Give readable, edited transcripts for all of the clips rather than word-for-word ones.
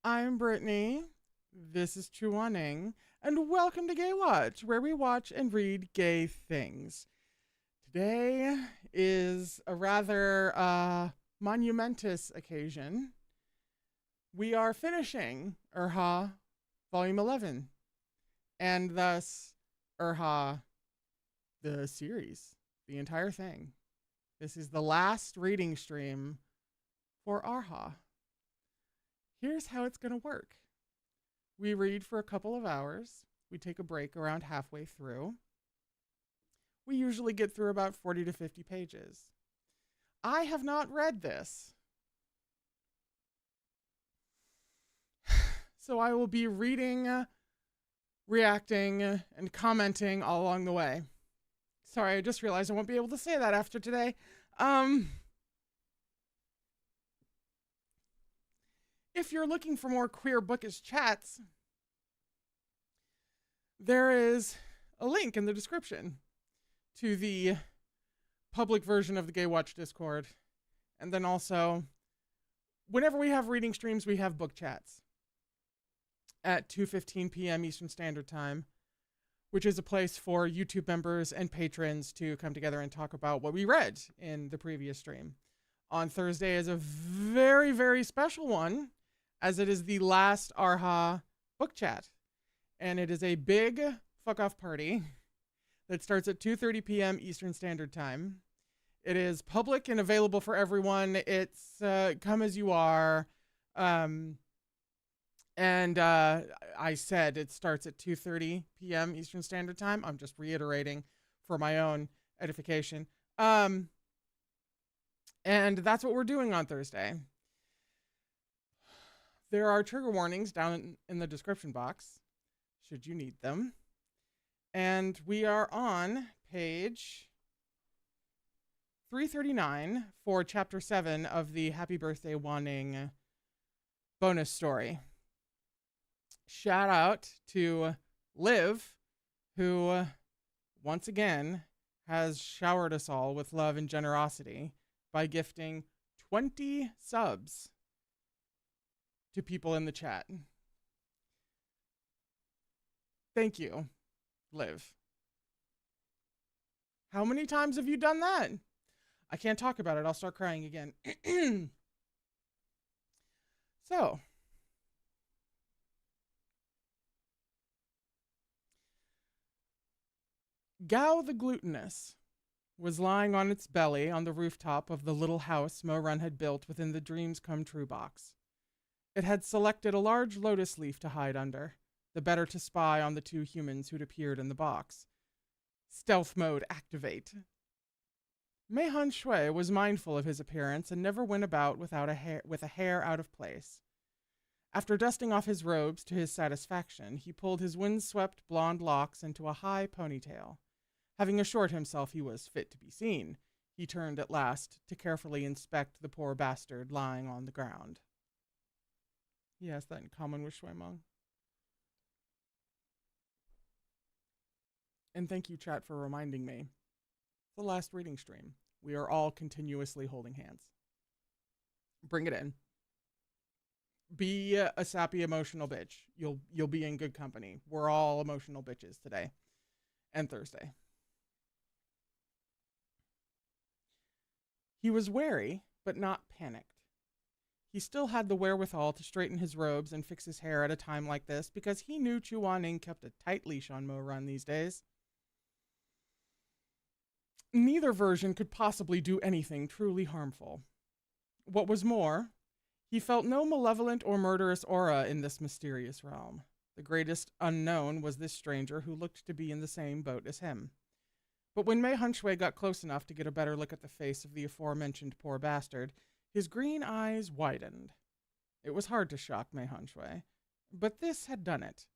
I'm Brittany. This is Chuaning, and welcome to Gaywatch, where we watch and read gay things. Today is a rather monumentous occasion. We are finishing Erha Volume 11, and thus Erha, the series, the entire thing. This is the last reading stream for Erha. Here's how it's going to work. We read for a couple of hours. We take a break around halfway through. We usually get through about 40 to 50 pages. I have not read this, so I will be reading, reacting, and commenting all along the way. Sorry, I just realized I won't be able to say that after today. If you're looking for more queer bookish chats, there is a link in the description to the public version of the Gaywatch Discord. And then also, whenever we have reading streams, we have book chats at 2:15 p.m. Eastern Standard Time, which is a place for YouTube members and patrons to come together and talk about what we read in the previous stream. On Thursday is a very, very special one, as it is the last Erha book chat. And it is a big fuck-off party that starts at 2:30 p.m. Eastern Standard Time. It is public and available for everyone. It's come as you are. I said it starts at 2:30 p.m. Eastern Standard Time. I'm just reiterating for my own edification. And that's what we're doing on Thursday. There are trigger warnings down in the description box, should you need them. And we are on page 339 for chapter 7 of the Happy Birthday Wanning bonus story. Shout out to Liv, who once again has showered us all with love and generosity by gifting 20 subs to people in the chat. Thank you, Liv. How many times have you done that? I can't talk about it. I'll start crying again. So, Gao the Glutinous was lying on its belly on the rooftop of the little house Mo-Run had built within the Dreams Come True box. It had selected a large lotus leaf to hide under, the better to spy on the two humans who'd appeared in the box. Stealth mode activate. Mei Han Shui was mindful of his appearance and never went about with a hair out of place. After dusting off his robes to his satisfaction, he pulled his windswept blonde locks into a high ponytail. Having assured himself he was fit to be seen, he turned at last to carefully inspect the poor bastard lying on the ground. He has that in common with Shui Meng. And thank you, chat, for reminding me. The last reading stream. We are all continuously holding hands. Bring it in. Be a sappy, emotional bitch. You'll be in good company. We're all emotional bitches today and Thursday. He was wary, but not panicked. He still had the wherewithal to straighten his robes and fix his hair at a time like this because he knew Chu Wanning kept a tight leash on Mo-Run these days. Neither version could possibly do anything truly harmful. What was more, he felt no malevolent or murderous aura in this mysterious realm. The greatest unknown was this stranger who looked to be in the same boat as him. But when Mei Han Shui got close enough to get a better look at the face of the aforementioned poor bastard, his green eyes widened. It was hard to shock Mei Han Shui, but this had done it.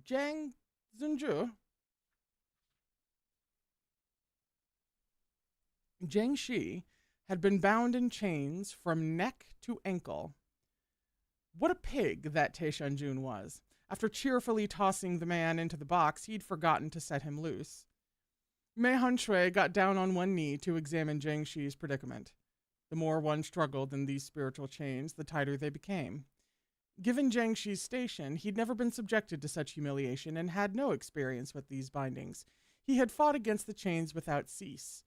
Jiang Zhenju, Jiang Shi, had been bound in chains from neck to ankle. What a pig that Te Shanjun was. After cheerfully tossing the man into the box, he'd forgotten to set him loose. Mei Han Shui got down on one knee to examine Jiang Shi's predicament. The more one struggled in these spiritual chains, the tighter they became. Given Jiang Shi's station, he'd never been subjected to such humiliation and had no experience with these bindings. He had fought against the chains without cease.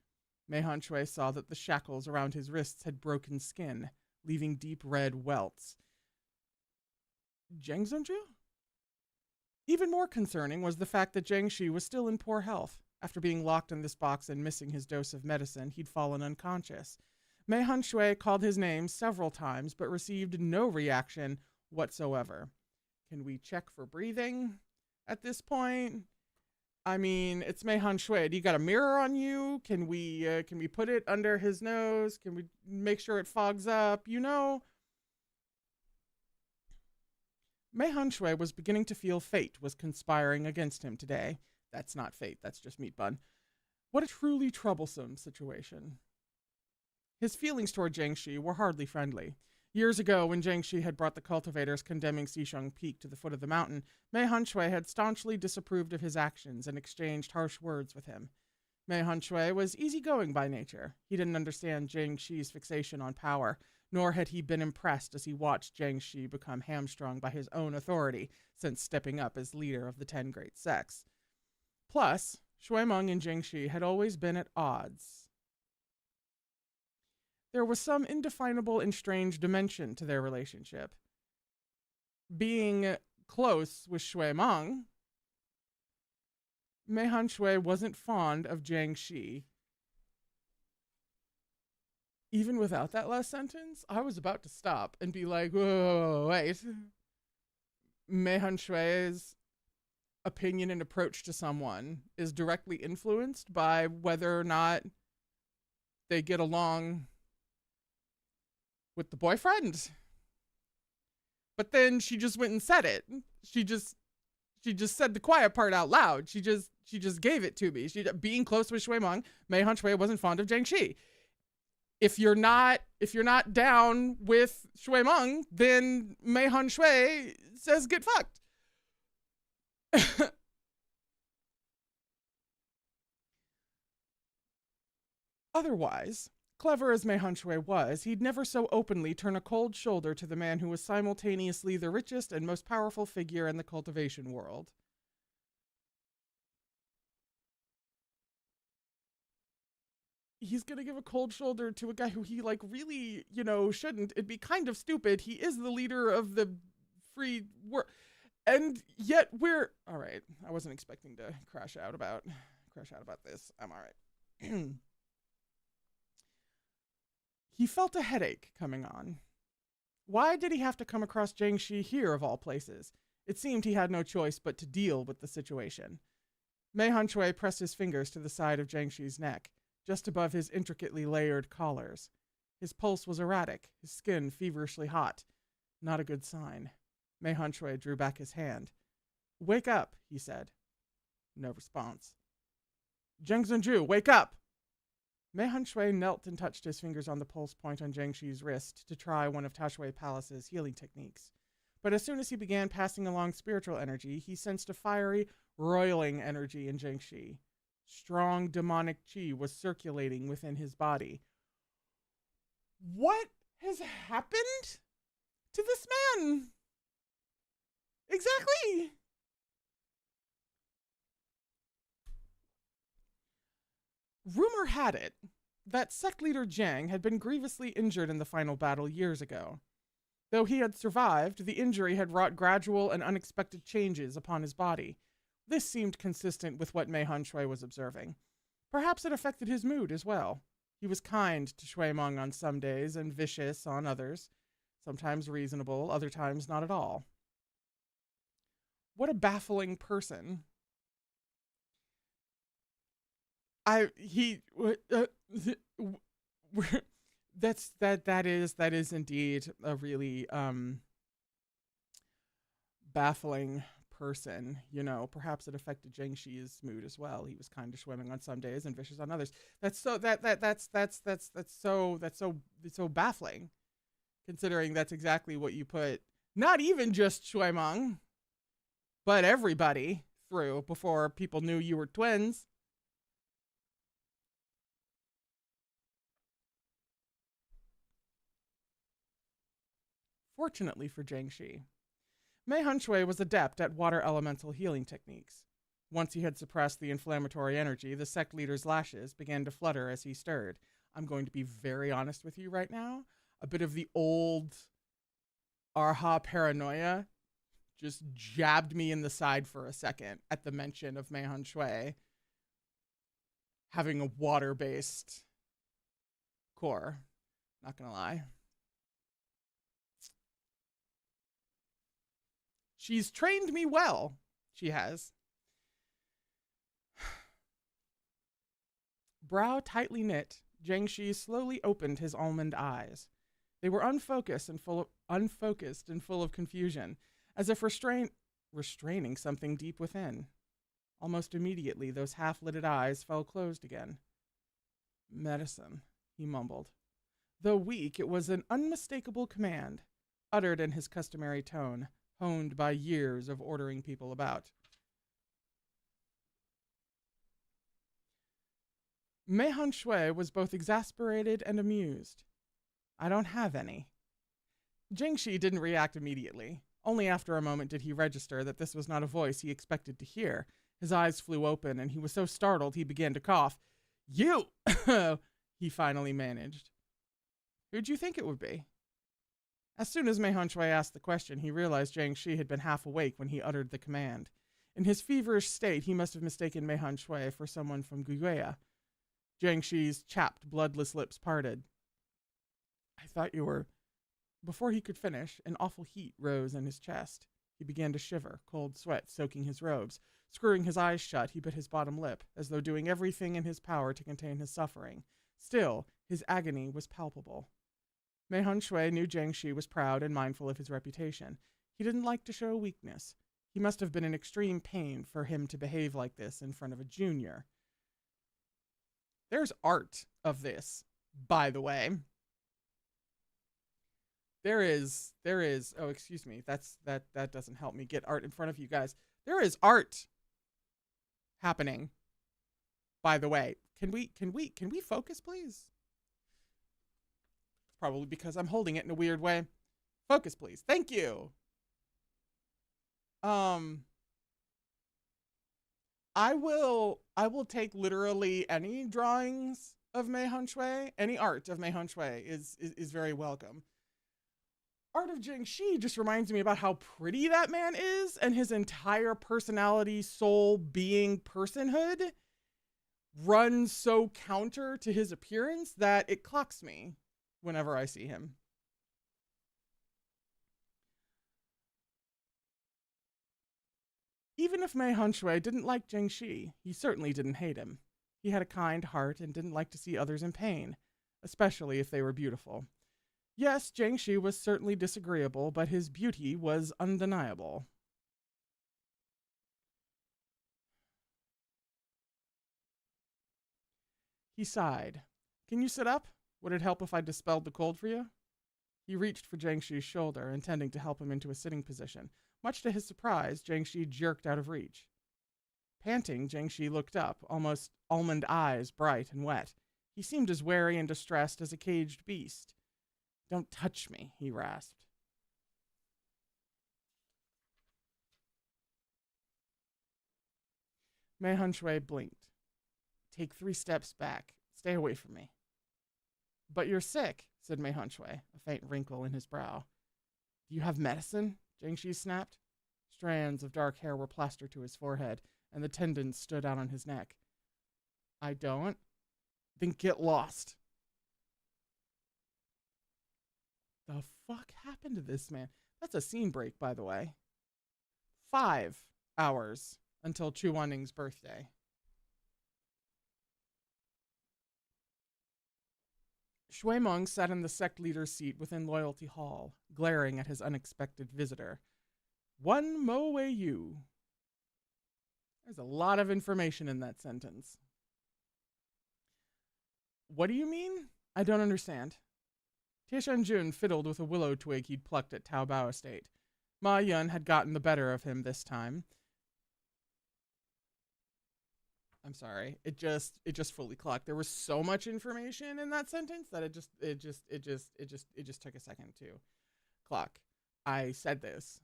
Mei Han Shui saw that the shackles around his wrists had broken skin, leaving deep red welts. Jiang Zhenju? Even more concerning was the fact that Jiang Shi was still in poor health. After being locked in this box and missing his dose of medicine, he'd fallen unconscious. Mei Han Shui called his name several times, but received no reaction whatsoever. Can we check for breathing at this point? I mean, it's Mei Han Shui. Do you got a mirror on you? Can we put it under his nose? Can we make sure it fogs up? You know? Mei Han Shui was beginning to feel fate was conspiring against him today. That's not fate, that's just meat bun. What a truly troublesome situation. His feelings toward Jiang Shi were hardly friendly. Years ago, when Jiang Shi had brought the cultivators condemning Xisheng Peak to the foot of the mountain, Mei Han Shui had staunchly disapproved of his actions and exchanged harsh words with him. Mei Han Shui was easygoing by nature. He didn't understand Jiang Shi's fixation on power, nor had he been impressed as he watched Jiang Shi become hamstrung by his own authority since stepping up as leader of the 10 Great Sects. Plus, Shui Meng and Jiang Shi had always been at odds. There was some indefinable and strange dimension to their relationship. Being close with Shui Meng, Mei Han Shui wasn't fond of Jiang Shi. Even without that last sentence, I was about to stop and be like, whoa, wait. Mei Han Shui's opinion and approach to someone is directly influenced by whether or not they get along with the boyfriend. But then she just went and said it. She just said the quiet part out loud. She just gave it to me. Being close with Shui Meng, Mei Han Shui wasn't fond of Jiang Shi. If you're not down with Shui Meng, then Mei Han Shui says get fucked. Otherwise, clever as Mei Han Shui was, he'd never so openly turn a cold shoulder to the man who was simultaneously the richest and most powerful figure in the cultivation world. he's gonna give a cold shoulder to a guy who he like really, shouldn't. It'd be kind of stupid. He is the leader of the free world, and yet we're all right. I wasn't expecting to crash out about this. I'm all right. He felt a headache coming on. Why did he have to come across Jiangxi here of all places? It seemed he had no choice but to deal with the situation. Mei Hunshui pressed his fingers to the side of Jiangxi's neck, just above his intricately layered collars. His pulse was erratic, his skin feverishly hot. Not a good sign. Mei Hunshui drew back his hand. "Wake up," he said. No response. "Zheng Zhenju, wake up!" Mei Hunshui knelt and touched his fingers on the pulse point on Jiangxi's wrist to try one of Tashui Palace's healing techniques. But as soon as he began passing along spiritual energy, he sensed a fiery, roiling energy in Jiangxi. Strong demonic qi was circulating within his body. What has happened to this man? Exactly. Rumor had it that sect leader Jiang had been grievously injured in the final battle years ago. Though he had survived, the injury had wrought gradual and unexpected changes upon his body. This seemed consistent with what Mei Hunshui was observing. Perhaps it affected his mood as well. He was kind to Shui Meng on some days and vicious on others, sometimes reasonable, other times not at all. What a baffling person. That is indeed a really baffling person. Perhaps it affected Jiangxi's mood as well. He was kind of swimming on some days and vicious on others. That's so baffling, considering that's exactly what you put not even just Shui Meng, but everybody through before people knew you were twins. Fortunately for Jiangxi, Mei Hunshui was adept at water elemental healing techniques. Once he had suppressed the inflammatory energy, the sect leader's lashes began to flutter as he stirred. I'm going to be very honest with you right now. A bit of the old Erha paranoia just jabbed me in the side for a second at the mention of Mei Hunshui having a water-based core. Not gonna lie. She's trained me well. She has. Brow tightly knit, Jiangxi slowly opened his almond eyes. They were unfocused and full of confusion, as if restraining something deep within. Almost immediately, those half-lidded eyes fell closed again. "Medicine," he mumbled. Though weak, it was an unmistakable command, uttered in his customary tone, honed by years of ordering people about. Mei Hunshui was both exasperated and amused. "I don't have any." Jiangxi didn't react immediately. Only after a moment did he register that this was not a voice he expected to hear. His eyes flew open, and he was so startled he began to cough. "You!" he finally managed. "Who'd you think it would be?" As soon as Mei Hunshui asked the question, he realized Jiangxi had been half awake when he uttered the command. In his feverish state, he must have mistaken Mei Hunshui for someone from Guiyue. Jiangxi's chapped, bloodless lips parted. "I thought you were..." Before he could finish, an awful heat rose in his chest. He began to shiver, cold sweat soaking his robes. Screwing his eyes shut, he bit his bottom lip, as though doing everything in his power to contain his suffering. Still, his agony was palpable. Mei Hunshui knew Jiangxi was proud and mindful of his reputation. He didn't like to show weakness. He must have been in extreme pain for him to behave like this in front of a junior. There's art of this, by the way. There is, oh, excuse me, that doesn't help me get art in front of you guys. There is art happening, by the way. Can we focus, please? Probably because I'm holding it in a weird way. Focus, please. Thank you. I will take literally any drawings of Mei Hung Shui, any art of Mei Hung Shui is very welcome. Art of Jingxi just reminds me about how pretty that man is, and his entire personality, soul, being, personhood runs so counter to his appearance that it clocks me whenever I see him. Even if Mei Hung Shui didn't like Jingxi, he certainly didn't hate him. He had a kind heart and didn't like to see others in pain, especially if they were beautiful. Yes, Jingxi was certainly disagreeable, but his beauty was undeniable. He sighed. Can you sit up? Would it help if I dispelled the cold for you? He reached for Jingxi's shoulder, intending to help him into a sitting position. Much to his surprise, Jingxi jerked out of reach. Panting, Jingxi looked up, almost almond eyes bright and wet. He seemed as wary and distressed as a caged beast. Don't touch me, he rasped. Mei Hung Shui blinked. Take 3 steps back. Stay away from me. But you're sick, said Mei Hung Shui, a faint wrinkle in his brow. Do you have medicine? Jingxi snapped. Strands of dark hair were plastered to his forehead, and the tendons stood out on his neck. I don't? Then get lost. The fuck happened to this man? That's a scene break, by the way. 5 hours until Chu Wanning's birthday. Shui Meng sat in the sect leader's seat within Loyalty Hall, glaring at his unexpected visitor. One Mo Wei Yu. There's a lot of information in that sentence. What do you mean? I don't understand. Tieshanjun fiddled with a willow twig he'd plucked at Taobao Estate. Ma Yun had gotten the better of him this time. I'm sorry. It just fully clocked. There was so much information in that sentence that it just took a second to clock. I said this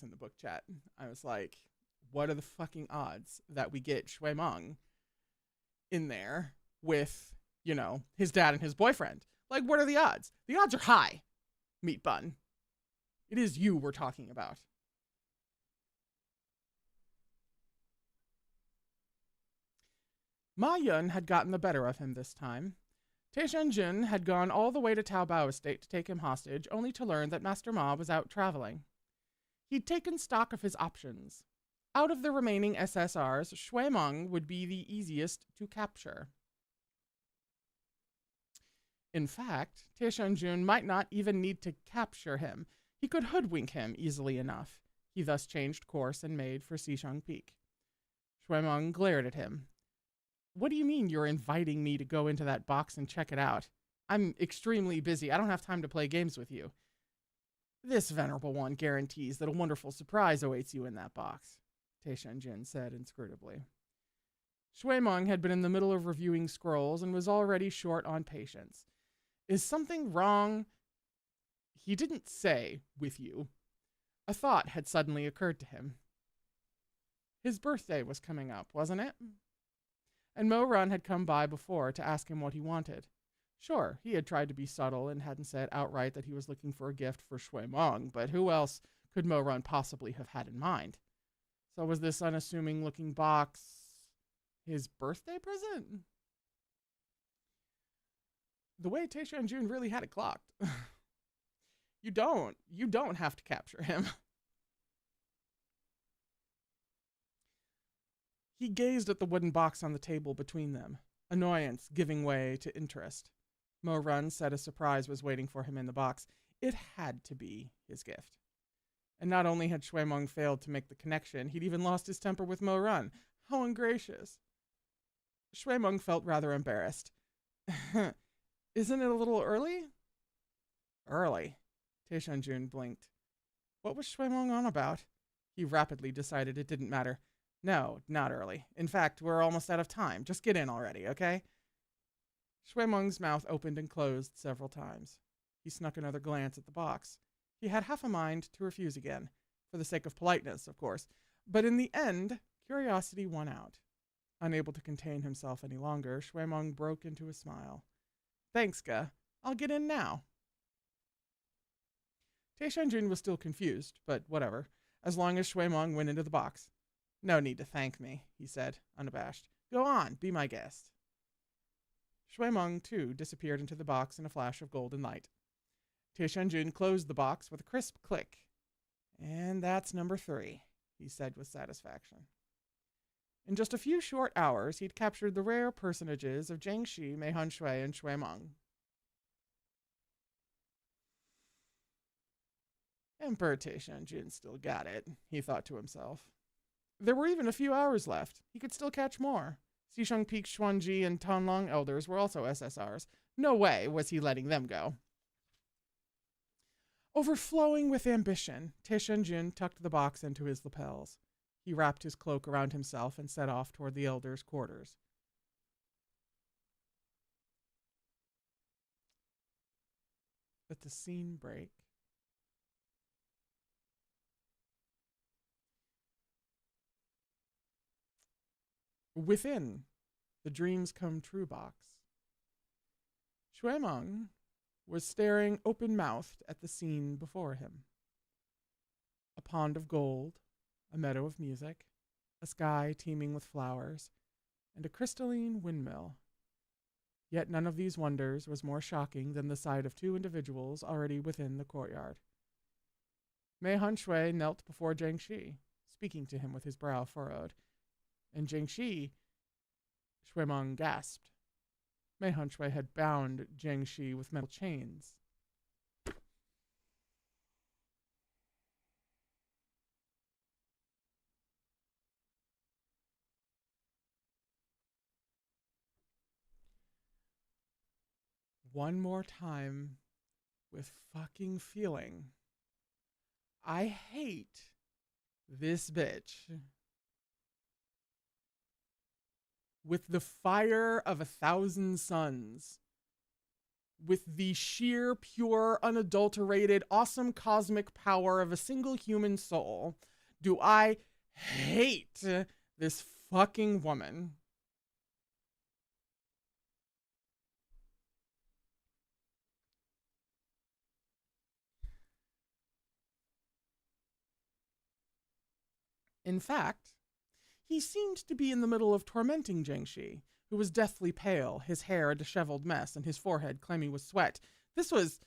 in the book chat. I was like, what are the fucking odds that we get Shui Meng in there with, you know, his dad and his boyfriend? Like, what are the odds? The odds are high, meat bun. It is you we're talking about. Ma Yun had gotten the better of him this time. Tieshanjun had gone all the way to Taobao Estate to take him hostage, only to learn that Master Ma was out traveling. He'd taken stock of his options. Out of the remaining SSRs, Shui Meng would be the easiest to capture. In fact, Tieshanjun might not even need to capture him. He could hoodwink him easily enough. He thus changed course and made for Xishang Peak. Shui Meng glared at him. What do you mean you're inviting me to go into that box and check it out? I'm extremely busy. I don't have time to play games with you. This venerable one guarantees that a wonderful surprise awaits you in that box, Tieshanjun said inscrutably. Shui Meng had been in the middle of reviewing scrolls and was already short on patience. Is something wrong? He didn't say, with you. A thought had suddenly occurred to him. His birthday was coming up, wasn't it? And Mo Run had come by before to ask him what he wanted. Sure, he had tried to be subtle and hadn't said outright that he was looking for a gift for Shui Meng, but who else could Mo Run possibly have had in mind? So was this unassuming-looking box his birthday present? The way Tieshanjun really had it clocked. You don't have to capture him. He gazed at the wooden box on the table between them, annoyance giving way to interest. Mo Run said a surprise was waiting for him in the box. It had to be his gift. And not only had Shui Meng failed to make the connection, he'd even lost his temper with Mo Run. How ungracious. Shui Meng felt rather embarrassed. Isn't it a little early? Early. Tieshanjun blinked. What was Shui Meng on about? He rapidly decided it didn't matter. No, not early. In fact, we're almost out of time. Just get in already, okay? Shui Meng's mouth opened and closed several times. He snuck another glance at the box. He had half a mind to refuse again, for the sake of politeness, of course. But in the end, curiosity won out. Unable to contain himself any longer, Shuemeng broke into a smile. Thanks, Ga. I'll get in now. Taishanjun was still confused, but whatever, as long as Shuemeng went into the box. No need to thank me, he said, unabashed. Go on, be my guest. Shuemeng, too, disappeared into the box in a flash of golden light. Taishanjun closed the box with a crisp click. And that's number 3, he said with satisfaction. In just a few short hours, he'd captured the rare personages of Jiangxi, Mei Hanshui, and Shuemeng. Emperor Taishanjun still got it, he thought to himself. There were even a few hours left. He could still catch more. Xisheng Peak Xuanji and Tanlong elders were also SSRs. No way was he letting them go. Overflowing with ambition, Taishanjun tucked the box into his lapels. He wrapped his cloak around himself and set off toward the elders' quarters. Let the scene break. Within the Dreams Come True box, Shuemeng was staring open-mouthed at the scene before him. A pond of gold, a meadow of music, a sky teeming with flowers, and a crystalline windmill. Yet none of these wonders was more shocking than the sight of 2 individuals already within the courtyard. Mei Hanshui knelt before Jiangxi, speaking to him with his brow furrowed, and Jiangxi, Shuemeng gasped. Mei Hanshui had bound Jiangxi with metal chains. One more time with fucking feeling. I hate this bitch with the fire of 1,000 suns, with the sheer, pure, unadulterated, awesome cosmic power of a single human soul. Do I hate this fucking woman? In fact, he seemed to be in the middle of tormenting Jiangxi, who was deathly pale, his hair a disheveled mess, and his forehead clammy with sweat. This was...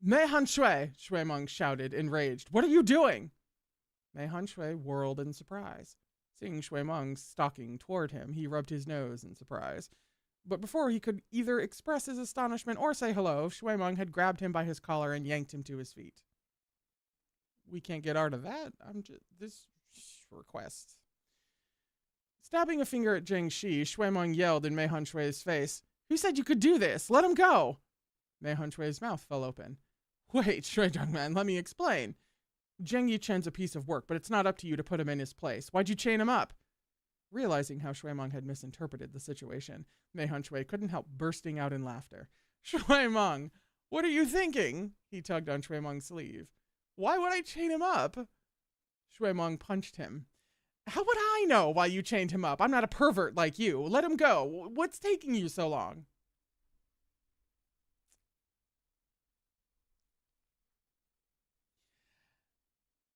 Mei Hanshui, Shuemeng shouted, enraged. What are you doing? Mei Hanshui whirled in surprise. Seeing Shuemeng stalking toward him, he rubbed his nose in surprise. But before he could either express his astonishment or say hello, Shuemeng had grabbed him by his collar and yanked him to his feet. We can't get out of that. This request. Stabbing a finger at Jiangxi, Shuemeng yelled in Mei Hanshui's face, Who said you could do this? Let him go! Mei Hanshui's mouth fell open. Wait, Shui Zhongman, let me explain. Zheng Yichen's a piece of work, but it's not up to you to put him in his place. Why'd you chain him up? Realizing how Shuemeng had misinterpreted the situation, Mei Hanshui couldn't help bursting out in laughter. Shuemeng, what are you thinking? He tugged on Shuemeng's sleeve. Why would I chain him up? Shuemeng punched him. How would I know why you chained him up? I'm not a pervert like you. Let him go. What's taking you so long?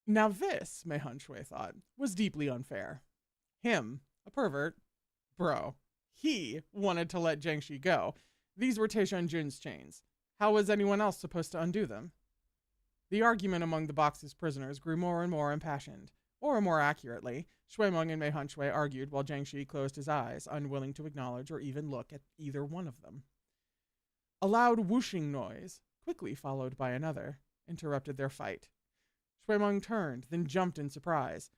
Now this, Mei Hanshui thought, was deeply unfair. Him, a pervert, bro, he wanted to let Jiangxi go. These were Taishanjun's chains. How was anyone else supposed to undo them? The argument among the box's prisoners grew more and more impassioned. Or more accurately, Shuemeng and Mei Hanshui argued while Jiangxi closed his eyes, unwilling to acknowledge or even look at either one of them. A loud whooshing noise, quickly followed by another, interrupted their fight. Shuemeng turned, then jumped in surprise.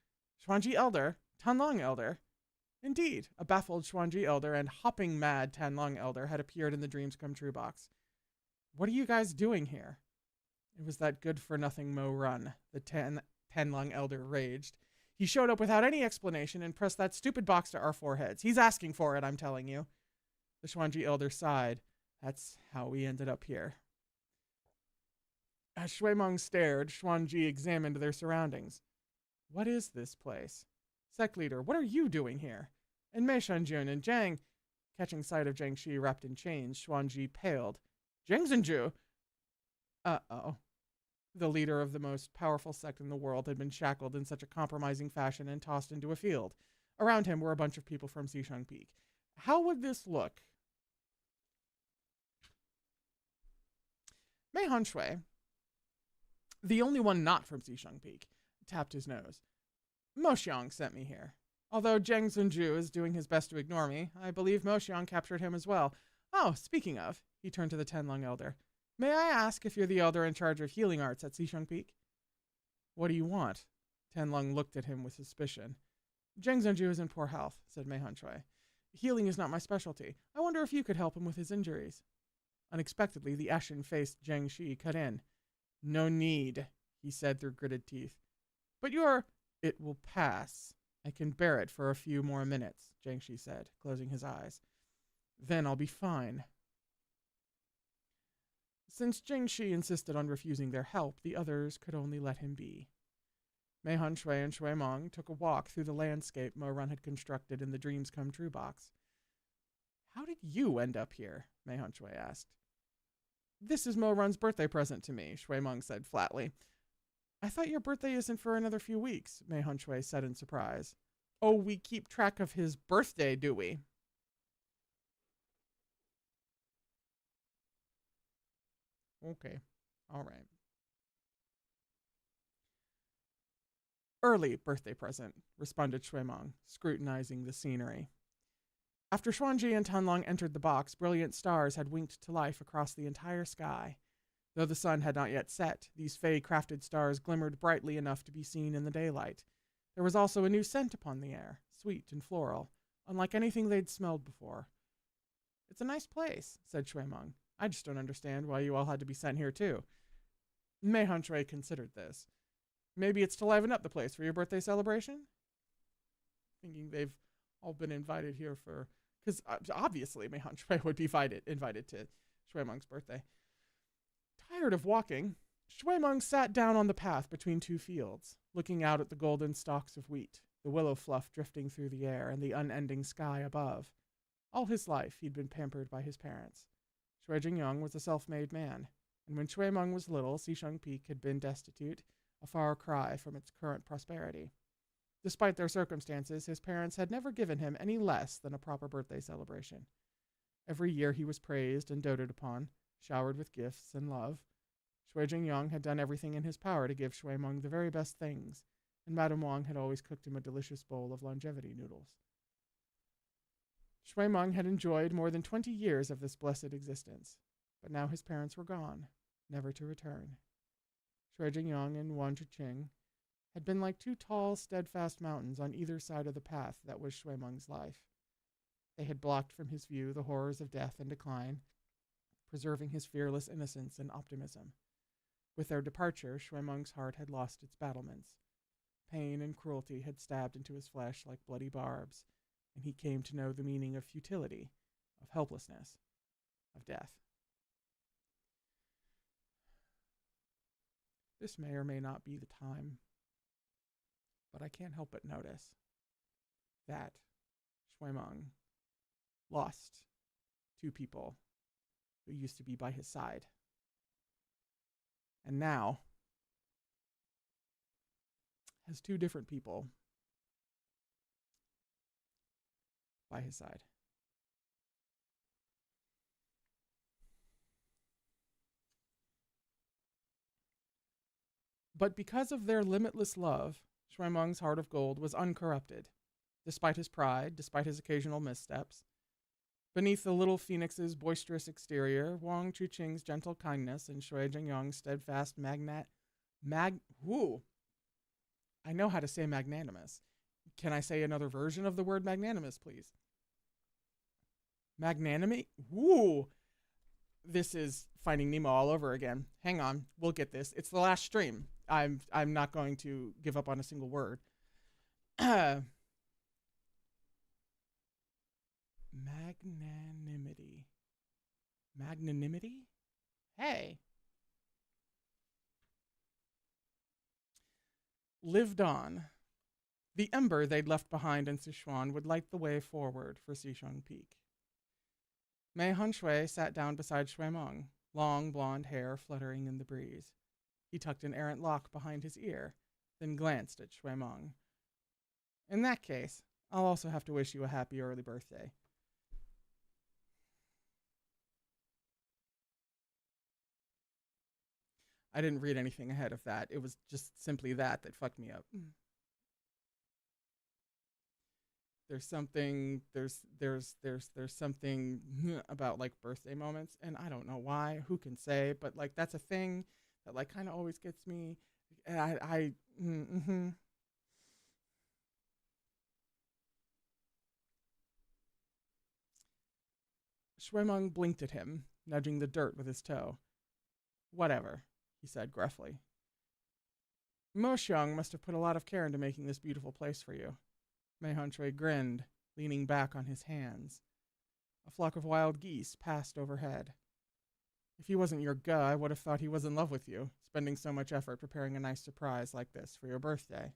Xuanji Elder? Tanlong Elder? Indeed, a baffled Xuanji Elder and hopping mad Tanlong Elder had appeared in the Dreams Come True box. What are you guys doing here? It was that good-for-nothing Mo Run, the Tanlong Elder raged. He showed up without any explanation and pressed that stupid box to our foreheads. He's asking for it, I'm telling you. The Xuanji Elder sighed. That's how we ended up here. As Shuemeng stared, Xuanji examined their surroundings. What is this place? Sect leader, what are you doing here? and Mei Shanjun and Zhang. Catching sight of Zhang Shi wrapped in chains, Xuanji paled. Zhang Zhenju! Uh-oh. The leader of the most powerful sect in the world had been shackled in such a compromising fashion and tossed into a field. Around him were a bunch of people from Xishang Peak. How would this look? Mei Hanshui, the only one not from Xishang Peak, tapped his nose. Mo Xiang sent me here. Although Zhang Zhenju is doing his best to ignore me, I believe Mo Xiang captured him as well. Oh, speaking of, he turned to the Tenlong elder. May I ask if you're the elder in charge of healing arts at Xishang Peak? What do you want? Tenlong looked at him with suspicion. Zhang Zhenju is in poor health, said Mei Hanshui. Healing is not my specialty. I wonder if you could help him with his injuries. Unexpectedly, the ashen-faced Zhang Shi cut in. No need, he said through gritted teeth. But you're... It will pass. I can bear it for a few more minutes, Zhang Shi said, closing his eyes. Then I'll be fine. Since Zhang Shi insisted on refusing their help, the others could only let him be. Mei Hanshui and Shui Meng took a walk through the landscape Mo Run had constructed in the Dreams Come True box. How did you end up here? Mei Hanshui asked. This is Mo Run's birthday present to me, Shui Meng said flatly. I thought your birthday isn't for another few weeks, Mei Hanshui said in surprise. Oh, we keep track of his birthday, do we? Okay, all right. Early birthday present, responded Shui Meng, scrutinizing the scenery. After Xuanji and Tanlong entered the box, brilliant stars had winked to life across the entire sky. Though the sun had not yet set, these fey-crafted stars glimmered brightly enough to be seen in the daylight. There was also a new scent upon the air, sweet and floral, unlike anything they'd smelled before. It's a nice place, said Shui Meng. I just don't understand why you all had to be sent here, too. Mei Hanshui considered this. Maybe it's to liven up the place for your birthday celebration? Thinking they've all been invited here for... Because obviously Mei Hanshui would be invited to Shui Meng's birthday. Tired of walking, Shui Meng sat down on the path between two fields, looking out at the golden stalks of wheat, the willow fluff drifting through the air, and the unending sky above. All his life he'd been pampered by his parents. Shui Jingyong was a self-made man, and when Shui Meng was little, Xishang Peak had been destitute, a far cry from its current prosperity. Despite their circumstances, his parents had never given him any less than a proper birthday celebration. Every year he was praised and doted upon, showered with gifts and love. Shui Jingyong had done everything in his power to give Shui Meng the very best things, and Madame Wang had always cooked him a delicious bowl of longevity noodles. Shui Meng had enjoyed more than 20 years of this blessed existence, but now his parents were gone, never to return. Shui Jingyong and Wan Zhiqing had been like two tall, steadfast mountains on either side of the path that was Shui Meng's life. They had blocked from his view the horrors of death and decline, preserving his fearless innocence and optimism. With their departure, Shui Meng's heart had lost its battlements. Pain and cruelty had stabbed into his flesh like bloody barbs, and he came to know the meaning of futility, of helplessness, of death. This may or may not be the time, but I can't help but notice that Shui Meng lost two people who used to be by his side. And now has two different people by his side. But because of their limitless love, Shui Meng's heart of gold was uncorrupted, despite his pride, despite his occasional missteps. Beneath the little phoenix's boisterous exterior, Wang Chuqing's gentle kindness and Shui Jingyong's steadfast I know how to say magnanimous. Can I say another version of the word magnanimous, please? Magnanimity? Woo! This is Finding Nemo all over again. Hang on, we'll get this. It's the last stream. I'm not going to give up on a single word. Magnanimity. Magnanimity? Hey. Lived on. The ember they'd left behind in Sichuan would light the way forward for Sichuan Peak. Mei Hunshui sat down beside Shuimeng, long blonde hair fluttering in the breeze. He tucked an errant lock behind his ear, then glanced at Shuimeng. In that case, I'll also have to wish you a happy early birthday. I didn't read anything ahead of that. It was just simply that fucked me up. There's something there's something about like birthday moments, and I don't know why. Who can say? But like that's a thing that like kind of always gets me. I Shuimeng blinked at him, nudging the dirt with his toe. Whatever, he said gruffly. Mo Xiang must have put a lot of care into making this beautiful place for you. Mei Hunshui grinned, leaning back on his hands. A flock of wild geese passed overhead. If he wasn't your guh, I would have thought he was in love with you, spending so much effort preparing a nice surprise like this for your birthday.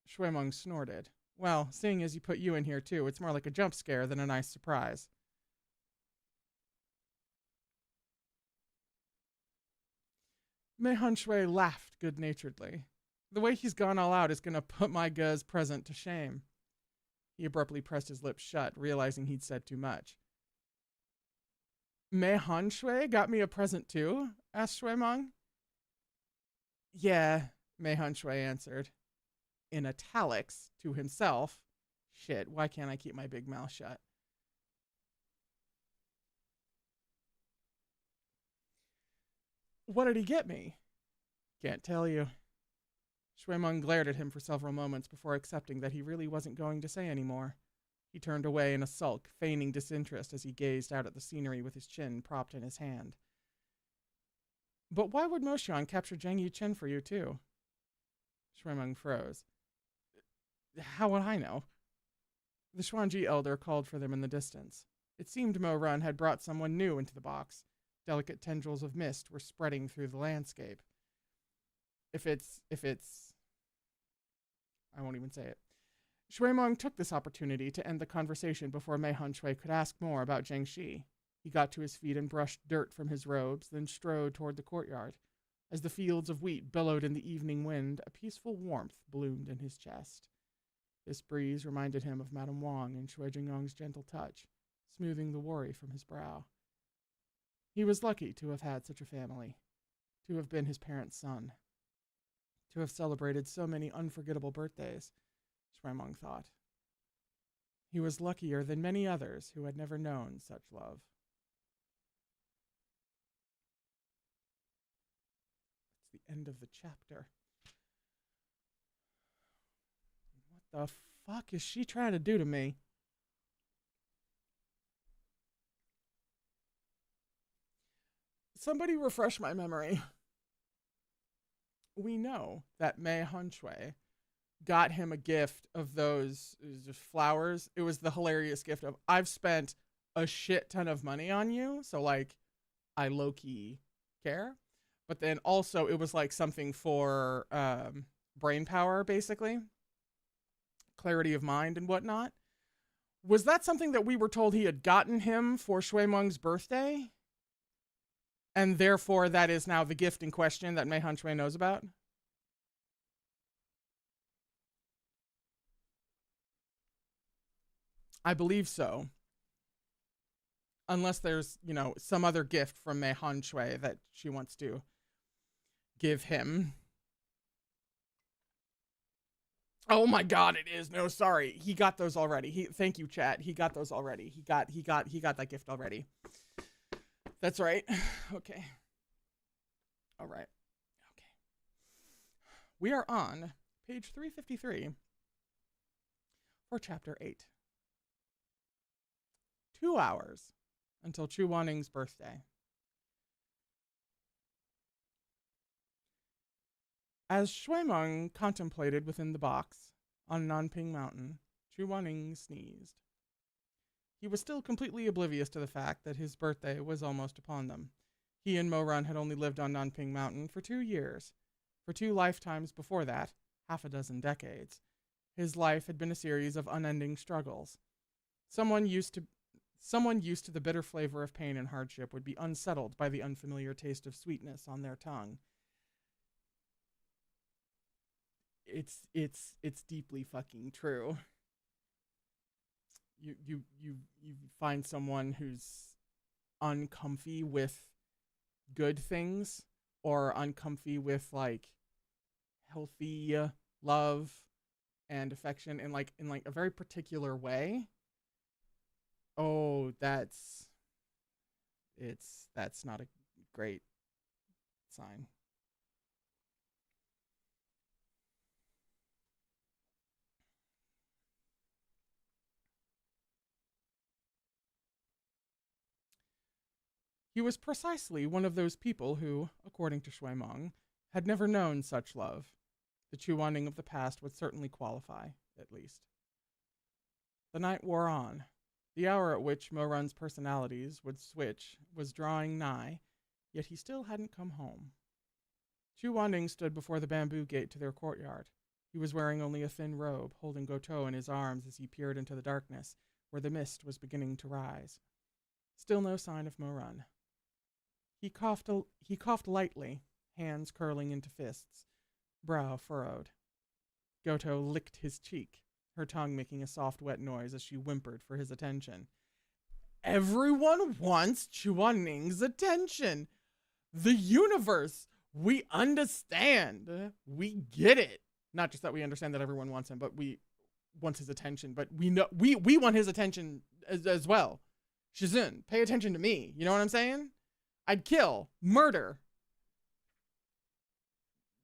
Shuimeng snorted. Well, seeing as he put you in here too, it's more like a jump scare than a nice surprise. Mei Hunshui laughed good-naturedly. The way he's gone all out is going to put my guh's present to shame. He abruptly pressed his lips shut, realizing he'd said too much. Mei Hunshui got me a present too? Asked Shuimeng. Yeah, Mei Hunshui answered. In italics, to himself. Shit, why can't I keep my big mouth shut? What did he get me? Can't tell you. Shuimeng glared at him for several moments before accepting that he really wasn't going to say any more. He turned away in a sulk, feigning disinterest as he gazed out at the scenery with his chin propped in his hand. But why would Mo Xiang capture Zhang Yuchen for you too? Shuimeng froze. How would I know? The Xuanji elder called for them in the distance. It seemed Mo Run had brought someone new into the box. Delicate tendrils of mist were spreading through the landscape. If it's... I won't even say it. Shuimeng took this opportunity to end the conversation before Mei Hunshui could ask more about Zhang Shi. He got to his feet and brushed dirt from his robes, then strode toward the courtyard. As the fields of wheat billowed in the evening wind, a peaceful warmth bloomed in his chest. This breeze reminded him of Madame Wang and Shui Jingyong's gentle touch, smoothing the worry from his brow. He was lucky to have had such a family, to have been his parents' son, to have celebrated so many unforgettable birthdays, Shuimeng thought. He was luckier than many others who had never known such love. It's the end of the chapter. What the fuck is she trying to do to me? Somebody refresh my memory. We know that Mei Hunshui got him a gift of those just flowers. It was the hilarious gift of, I've spent a shit ton of money on you, so like I low-key care. But then also it was like something for brain power, basically. Clarity of mind and whatnot. Was that something that we were told he had gotten him for Shuimeng's birthday? And therefore that is now the gift in question that Mei Hunshui knows about? I believe so. Unless there's, some other gift from Mei Hunshui that she wants to give him. Oh my god, it is. No, sorry. He got those already. Thank you, chat. He got those already. He got that gift already. That's right. Okay. All right. Okay. We are on page 353 for chapter 8. 2 hours until Chu Waning's birthday. As Shuimeng contemplated within the box on Nanping Mountain, Chu Waning sneezed. He was still completely oblivious to the fact that his birthday was almost upon them. He and Mo Run had only lived on Nanping Mountain for 2 years. For 2 lifetimes before that, half a dozen decades. His life had been a series of unending struggles. Someone used to the bitter flavor of pain and hardship would be unsettled by the unfamiliar taste of sweetness on their tongue. It's deeply fucking true. You find someone who's uncomfy with good things, or uncomfy with like healthy love and affection in like a very particular way. Oh, that's not a great sign. He was precisely one of those people who, according to Shui Meng, had never known such love. The Chuaning of the past would certainly qualify, at least. The night wore on. The hour at which Mo-Run's personalities would switch was drawing nigh, yet he still hadn't come home. Chu Wanning stood before the bamboo gate to their courtyard. He was wearing only a thin robe, holding Goto in his arms as he peered into the darkness, where the mist was beginning to rise. Still no sign of Mo-Run. He coughed lightly, hands curling into fists, brow furrowed. Goto licked his cheek, her tongue making a soft, wet noise as she whimpered for his attention. Everyone wants Chuaning's attention. The universe. We understand. We get it. Not just that we understand that everyone wants him, but we wants his attention. But we know we want his attention as well. Shizun, pay attention to me. You know what I'm saying? I'd kill, murder.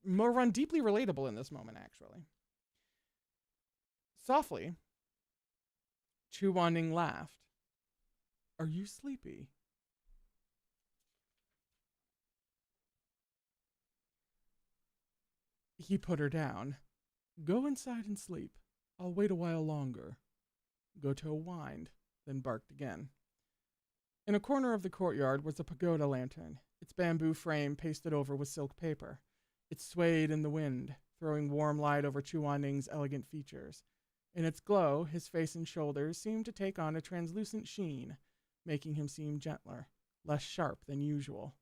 Mo-Run deeply relatable in this moment, actually. Softly, Chu Wanning laughed. Are you sleepy? He put her down. Go inside and sleep. I'll wait a while longer. Goto whined, then barked again. In a corner of the courtyard was a pagoda lantern, its bamboo frame pasted over with silk paper. It swayed in the wind, throwing warm light over Chu Wanning's elegant features. In its glow, his face and shoulders seemed to take on a translucent sheen, making him seem gentler, less sharp than usual.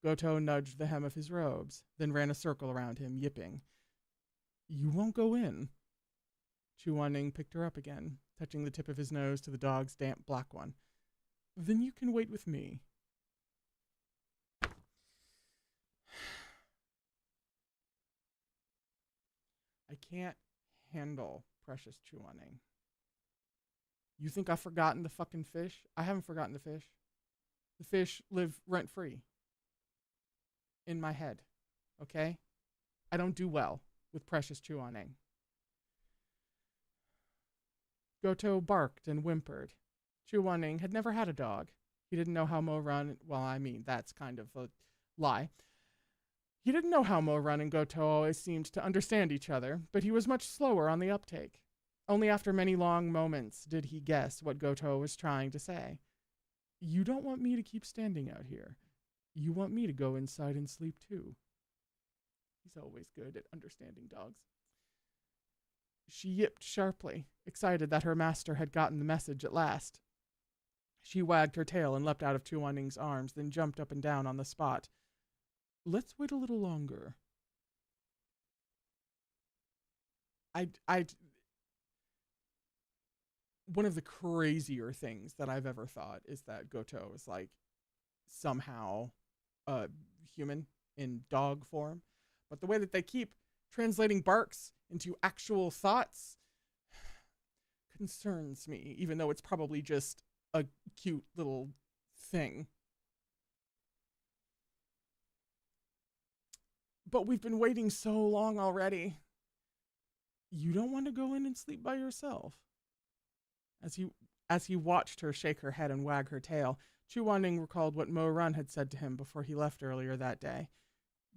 Goto nudged the hem of his robes, then ran a circle around him, yipping. You won't go in. Chu Wanning picked her up again, touching the tip of his nose to the dog's damp black one. Then you can wait with me. I can't handle precious Chu Wanning. You think I've forgotten the fucking fish? I haven't forgotten the fish. The fish live rent-free in my head, okay? I don't do well with precious Chu Wanning. Goto barked and whimpered. Chu Wanning had never had a dog. He didn't know how Mo-Run... Well, I mean, that's kind of a lie. He didn't know how Mo-Run and Goto always seemed to understand each other, but he was much slower on the uptake. Only after many long moments did he guess what Goto was trying to say. You don't want me to keep standing out here. You want me to go inside and sleep too. He's always good at understanding dogs. She yipped sharply, excited that her master had gotten the message at last. She wagged her tail and leapt out of Chu Wanning's arms, then jumped up and down on the spot. Let's wait a little longer. One of the crazier things that I've ever thought is that Goto is like somehow human in dog form. But the way that they keep translating barks into actual thoughts concerns me, even though it's probably just a cute little thing. But we've been waiting so long already. You don't want to go in and sleep by yourself? As he watched her shake her head and wag her tail, Chu Wanning recalled what Mo-Run had said to him before he left earlier that day.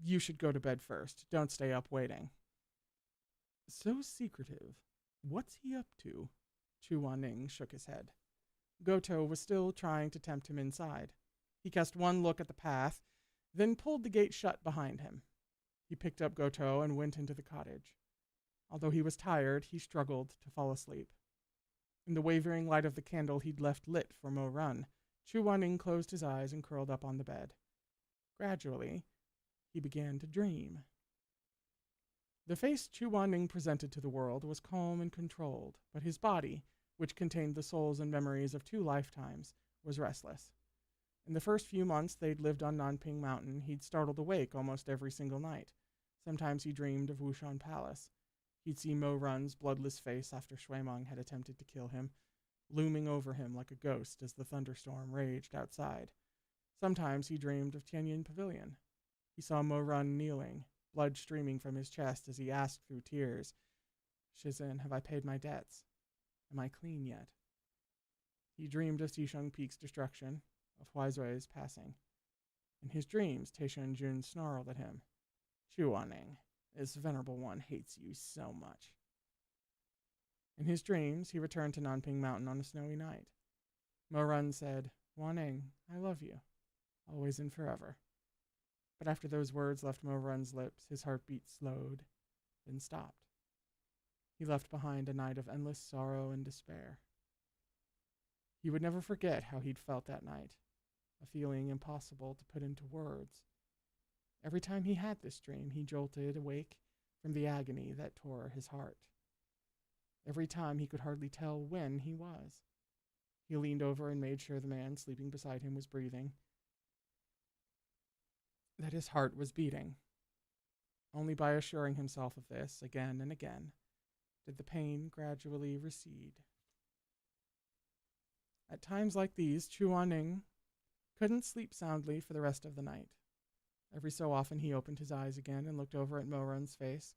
You should go to bed first. Don't stay up waiting. So secretive. What's he up to? Chu Wanning shook his head. Goto was still trying to tempt him inside. He cast one look at the path, then pulled the gate shut behind him. He picked up Goto and went into the cottage. Although he was tired, he struggled to fall asleep. In the wavering light of the candle he'd left lit for Mo Run, Chu Wanning closed his eyes and curled up on the bed. Gradually, he began to dream. The face Chu Wanning presented to the world was calm and controlled, but his body, which contained the souls and memories of 2 lifetimes, was restless. In the first few months they'd lived on Nanping Mountain, he'd startled awake almost every single night. Sometimes he dreamed of Wushan Palace. He'd see Mo Run's bloodless face after Shuimeng had attempted to kill him, looming over him like a ghost as the thunderstorm raged outside. Sometimes he dreamed of Tianyin Pavilion. He saw Mo Run kneeling, blood streaming from his chest as he asked through tears, "Shizun, have I paid my debts? Am I clean yet?" He dreamed of Xisheng Peak's destruction, of Huaizui's passing. In his dreams, Taishan Jun snarled at him, "Chu Wanning, this venerable one hates you so much." In his dreams, he returned to Nanping Mountain on a snowy night. Mo Run said, "Wanning, I love you, always and forever." But after those words left Mo Run's lips, his heartbeat slowed, then stopped. He left behind a night of endless sorrow and despair. He would never forget how he'd felt that night, a feeling impossible to put into words. Every time he had this dream, he jolted awake from the agony that tore his heart. Every time he could hardly tell when he was. He leaned over and made sure the man sleeping beside him was breathing, that his heart was beating. Only by assuring himself of this again and again did the pain gradually recede. At times like these, Chu Wanning couldn't sleep soundly for the rest of the night. Every so often he opened his eyes again and looked over at Mo Run's face,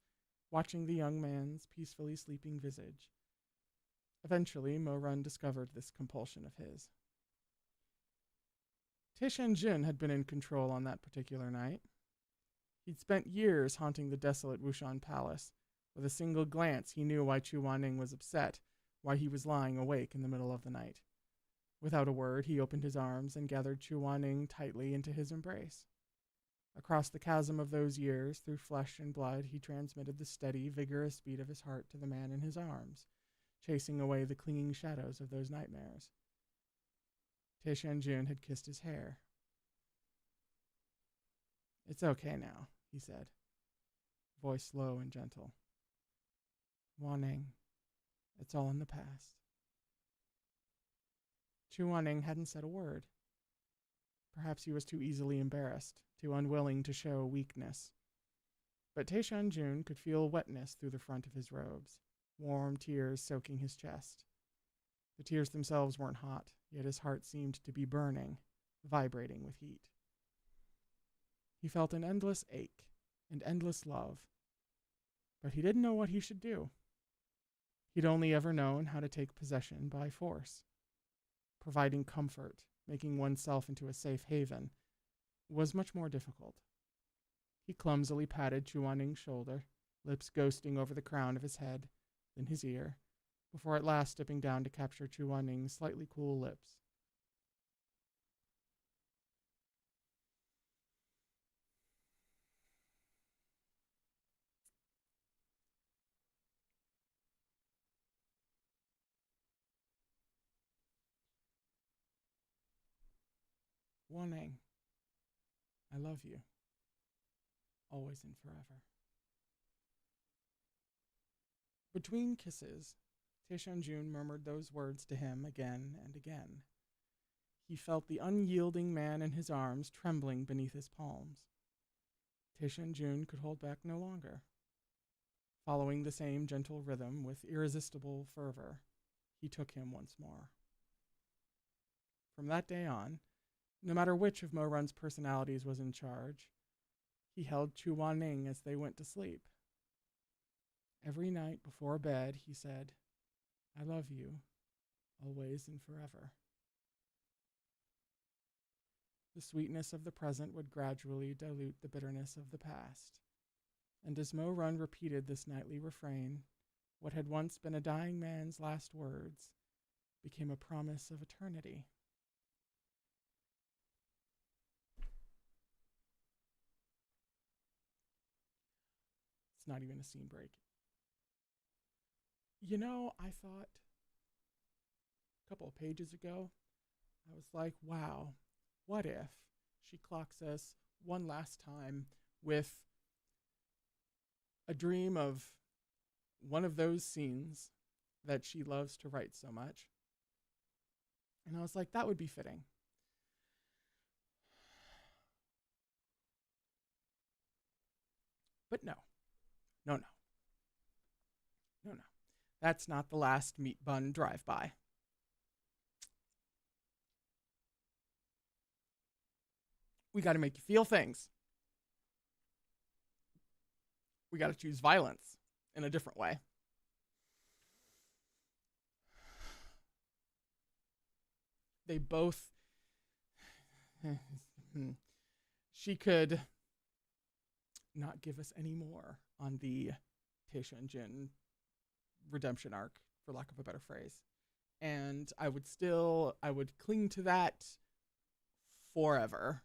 watching the young man's peacefully sleeping visage. Eventually, Mo Run discovered this compulsion of his. Taishan Jun had been in control on that particular night. He'd spent years haunting the desolate Wushan Palace. With a single glance, he knew why Chu Wanning was upset, why he was lying awake in the middle of the night. Without a word, he opened his arms and gathered Chu Wanning tightly into his embrace. Across the chasm of those years, through flesh and blood, he transmitted the steady, vigorous beat of his heart to the man in his arms, chasing away the clinging shadows of those nightmares. Taishan Jun had kissed his hair. "It's okay now," he said, voice low and gentle. "Wanning, it's all in the past." Chu Wanning hadn't said a word. Perhaps he was too easily embarrassed, too unwilling to show weakness. But Taishan Jun could feel wetness through the front of his robes, warm tears soaking his chest. The tears themselves weren't hot, yet his heart seemed to be burning, vibrating with heat. He felt an endless ache and endless love, but he didn't know what he should do. He'd only ever known how to take possession by force. Providing comfort, making oneself into a safe haven, was much more difficult. He clumsily patted Chu Wanning's shoulder, lips ghosting over the crown of his head, then his ear, before at last dipping down to capture Chu Wanning's slightly cool lips. "Wanning, I love you, always and forever." Between kisses, Taishan Jun murmured those words to him again and again. He felt the unyielding man in his arms trembling beneath his palms. Taishan Jun could hold back no longer. Following the same gentle rhythm with irresistible fervor, he took him once more. From that day on, no matter which of Mo Run's personalities was in charge, he held Chu Wanning as they went to sleep. Every night before bed, he said, "I love you, always and forever." The sweetness of the present would gradually dilute the bitterness of the past. And as Mo Run repeated this nightly refrain, what had once been a dying man's last words became a promise of eternity. It's not even a scene break. I thought a couple of pages ago, I was like, wow, what if she clocks us one last time with a dream of one of those scenes that she loves to write so much? And I was like, that would be fitting. But no, no, no, no, no. That's not the last meat bun drive-by. We got to make you feel things. We got to choose violence in a different way. They both. She could not give us any more on the Taisha and Jin redemption arc, for lack of a better phrase. And I would cling to that forever,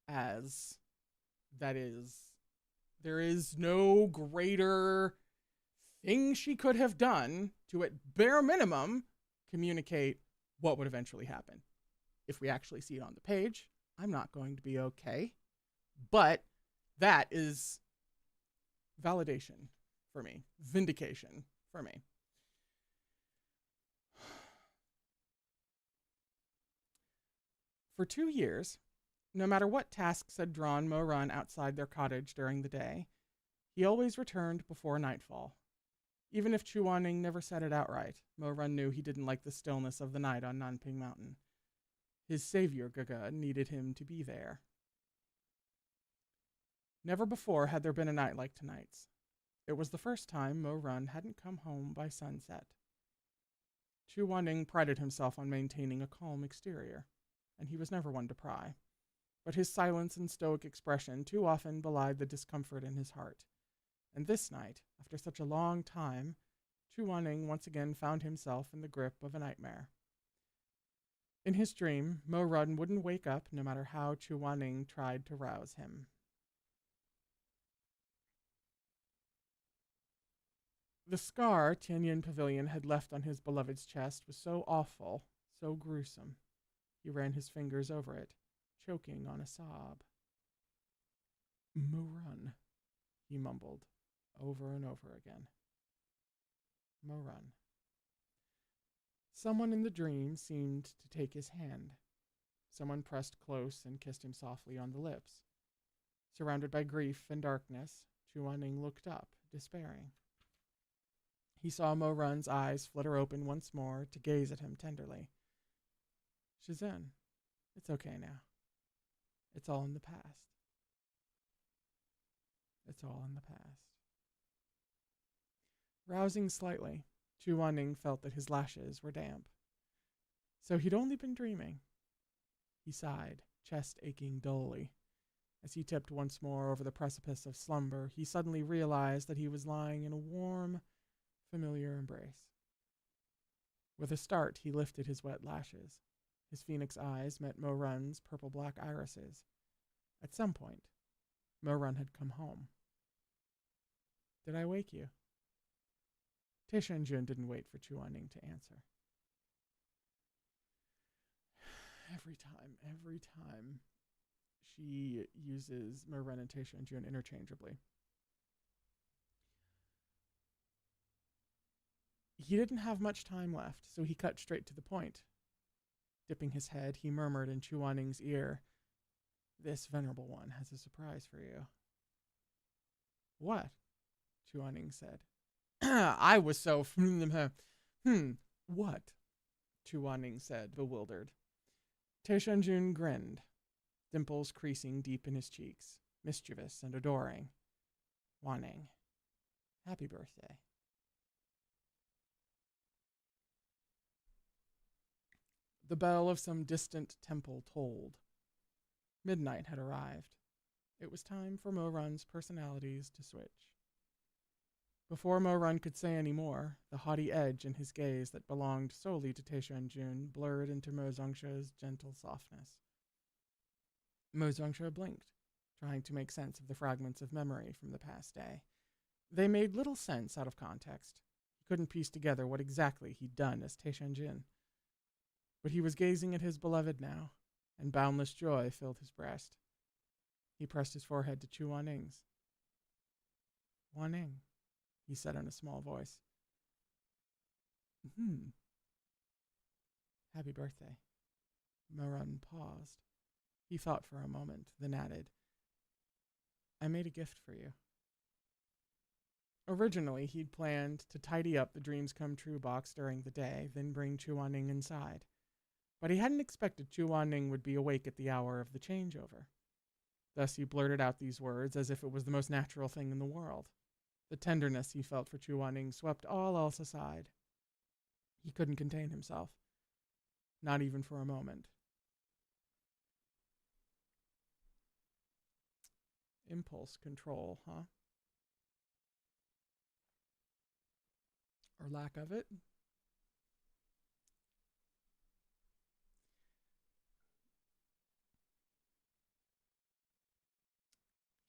as that is, there is no greater thing she could have done to, at bare minimum, communicate what would eventually happen. If we actually see it on the page, I'm not going to be okay. But that is validation for me, vindication for me. For 2 years, no matter what tasks had drawn Mo-Run outside their cottage during the day, he always returned before nightfall. Even if Chu Wanning never said it outright, Mo-Run knew he didn't like the stillness of the night on Nanping Mountain. His savior, Gaga, needed him to be there. Never before had there been a night like tonight's. It was the first time Mo-Run hadn't come home by sunset. Chu Wanning prided himself on maintaining a calm exterior, and he was never one to pry. But his silence and stoic expression too often belied the discomfort in his heart. And this night, after such a long time, Chu Wanning once again found himself in the grip of a nightmare. In his dream, Mo-Run wouldn't wake up no matter how Chu Wanning tried to rouse him. The scar Tianyin Pavilion had left on his beloved's chest was so awful, so gruesome. He ran his fingers over it, choking on a sob. Mo-Run, he mumbled, over and over again. Mo-Run. Someone in the dream seemed to take his hand. Someone pressed close and kissed him softly on the lips. Surrounded by grief and darkness, Chu Wanning looked up, despairing. He saw Mo-Run's eyes flutter open once more to gaze at him tenderly. Shizun, it's okay now. It's all in the past. It's all in the past. Rousing slightly, Chu Wanning felt that his lashes were damp. So he'd only been dreaming. He sighed, chest aching dully. As he tipped once more over the precipice of slumber, he suddenly realized that he was lying in a warm, familiar embrace. With a start, he lifted his wet lashes. His phoenix eyes met Mo-Run's purple-black irises. At some point, Mo-Run had come home. Did I wake you? Taisha and Jun didn't wait for Chu Wanning to answer. Every time, she uses Mo-Run and Taisha and Jun interchangeably. He didn't have much time left, so he cut straight to the point. Dipping his head, he murmured in Chu Wanning's ear, "This venerable one has a surprise for you." "What?" Chu Wanning said. I was so... What? Chu Wanning said, bewildered. Taisha and Jun grinned, dimples creasing deep in his cheeks, mischievous and adoring. Wanning, happy birthday. The bell of some distant temple tolled. Midnight had arrived. It was time for Mo-Run's personalities to switch. Before Mo-Run could say any more, the haughty edge in his gaze that belonged solely to Taisha and Jun blurred into Mo Zongxia's gentle softness. Mo Zongxia blinked, trying to make sense of the fragments of memory from the past day. They made little sense out of context. He couldn't piece together what exactly he'd done as Taishanjin. But he was gazing at his beloved now, and boundless joy filled his breast. He pressed his forehead to Chu Waning's. Waning, he said in a small voice. Happy birthday. Moran paused. He thought for a moment, then added, I made a gift for you. Originally, he'd planned to tidy up the Dreams Come True box during the day, then bring Chu Wanning inside. But he hadn't expected Chu Wanning would be awake at the hour of the changeover. Thus he blurted out these words as if it was the most natural thing in the world. The tenderness he felt for Chu Wanning swept all else aside. He couldn't contain himself. Not even for a moment. Impulse control, huh? Or lack of it?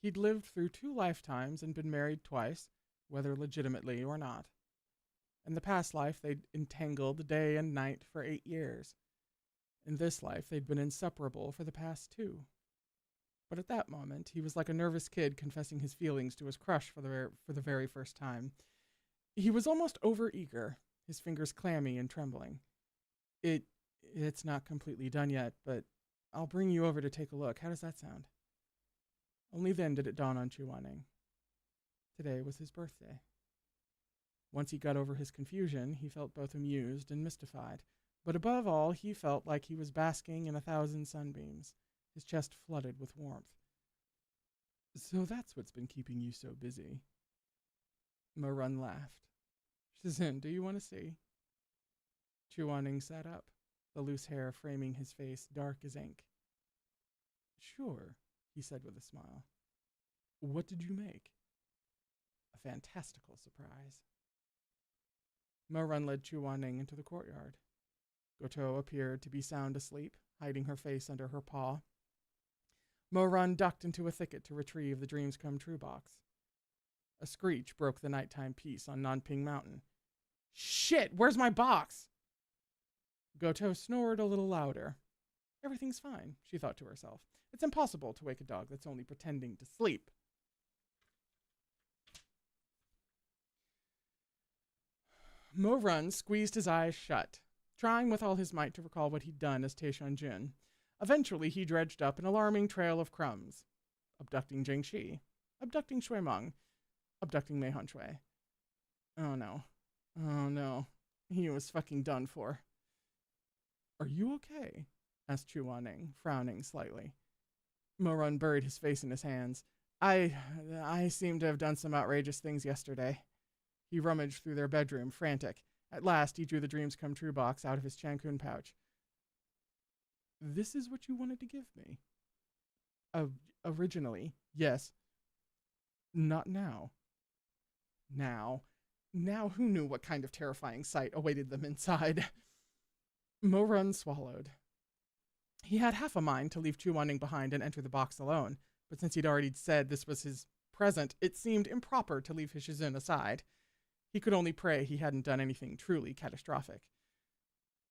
He'd lived through 2 lifetimes and been married twice, whether legitimately or not. In the past life, they'd entangled day and night for 8 years. In this life, they'd been inseparable for the past 2. But at that moment, he was like a nervous kid confessing his feelings to his crush for the very first time. He was almost overeager, his fingers clammy and trembling. It's not completely done yet, but I'll bring you over to take a look. How does that sound? Only then did it dawn on Chu Wanning. Today was his birthday. Once he got over his confusion, he felt both amused and mystified. But above all, he felt like he was basking in 1,000 sunbeams, his chest flooded with warmth. So that's what's been keeping you so busy. Marun laughed. Shizun, do you want to see? Chu Wanning sat up, the loose hair framing his face dark as ink. Sure, he said with a smile. What did you make? A fantastical surprise. Marun led Chu Wanning into the courtyard. Goto appeared to be sound asleep, hiding her face under her paw. Marun ducked into a thicket to retrieve the Dreams Come True box. A screech broke the nighttime peace on Nanping Mountain. Shit, where's my box? Goto snored a little louder. Everything's fine, she thought to herself. It's impossible to wake a dog that's only pretending to sleep. Marun squeezed his eyes shut, trying with all his might to recall what he'd done as Taishanjin. Eventually, he dredged up an alarming trail of crumbs. Abducting Jingxi. Abducting Shuimeng. Abducting Mei Honshui. Oh no. Oh no. He was fucking done for. Are you okay? Asked Chu Wanning, frowning slightly. Marun buried his face in his hands. I seem to have done some outrageous things yesterday. He rummaged through their bedroom, frantic. At last, he drew the Dreams Come True box out of his Chankun pouch. This is what you wanted to give me? Originally, yes. Not now. Now who knew what kind of terrifying sight awaited them inside? Marun swallowed. He had half a mind to leave Chu Wanning behind and enter the box alone, but since he'd already said this was his present, it seemed improper to leave his Shizun aside. He could only pray he hadn't done anything truly catastrophic.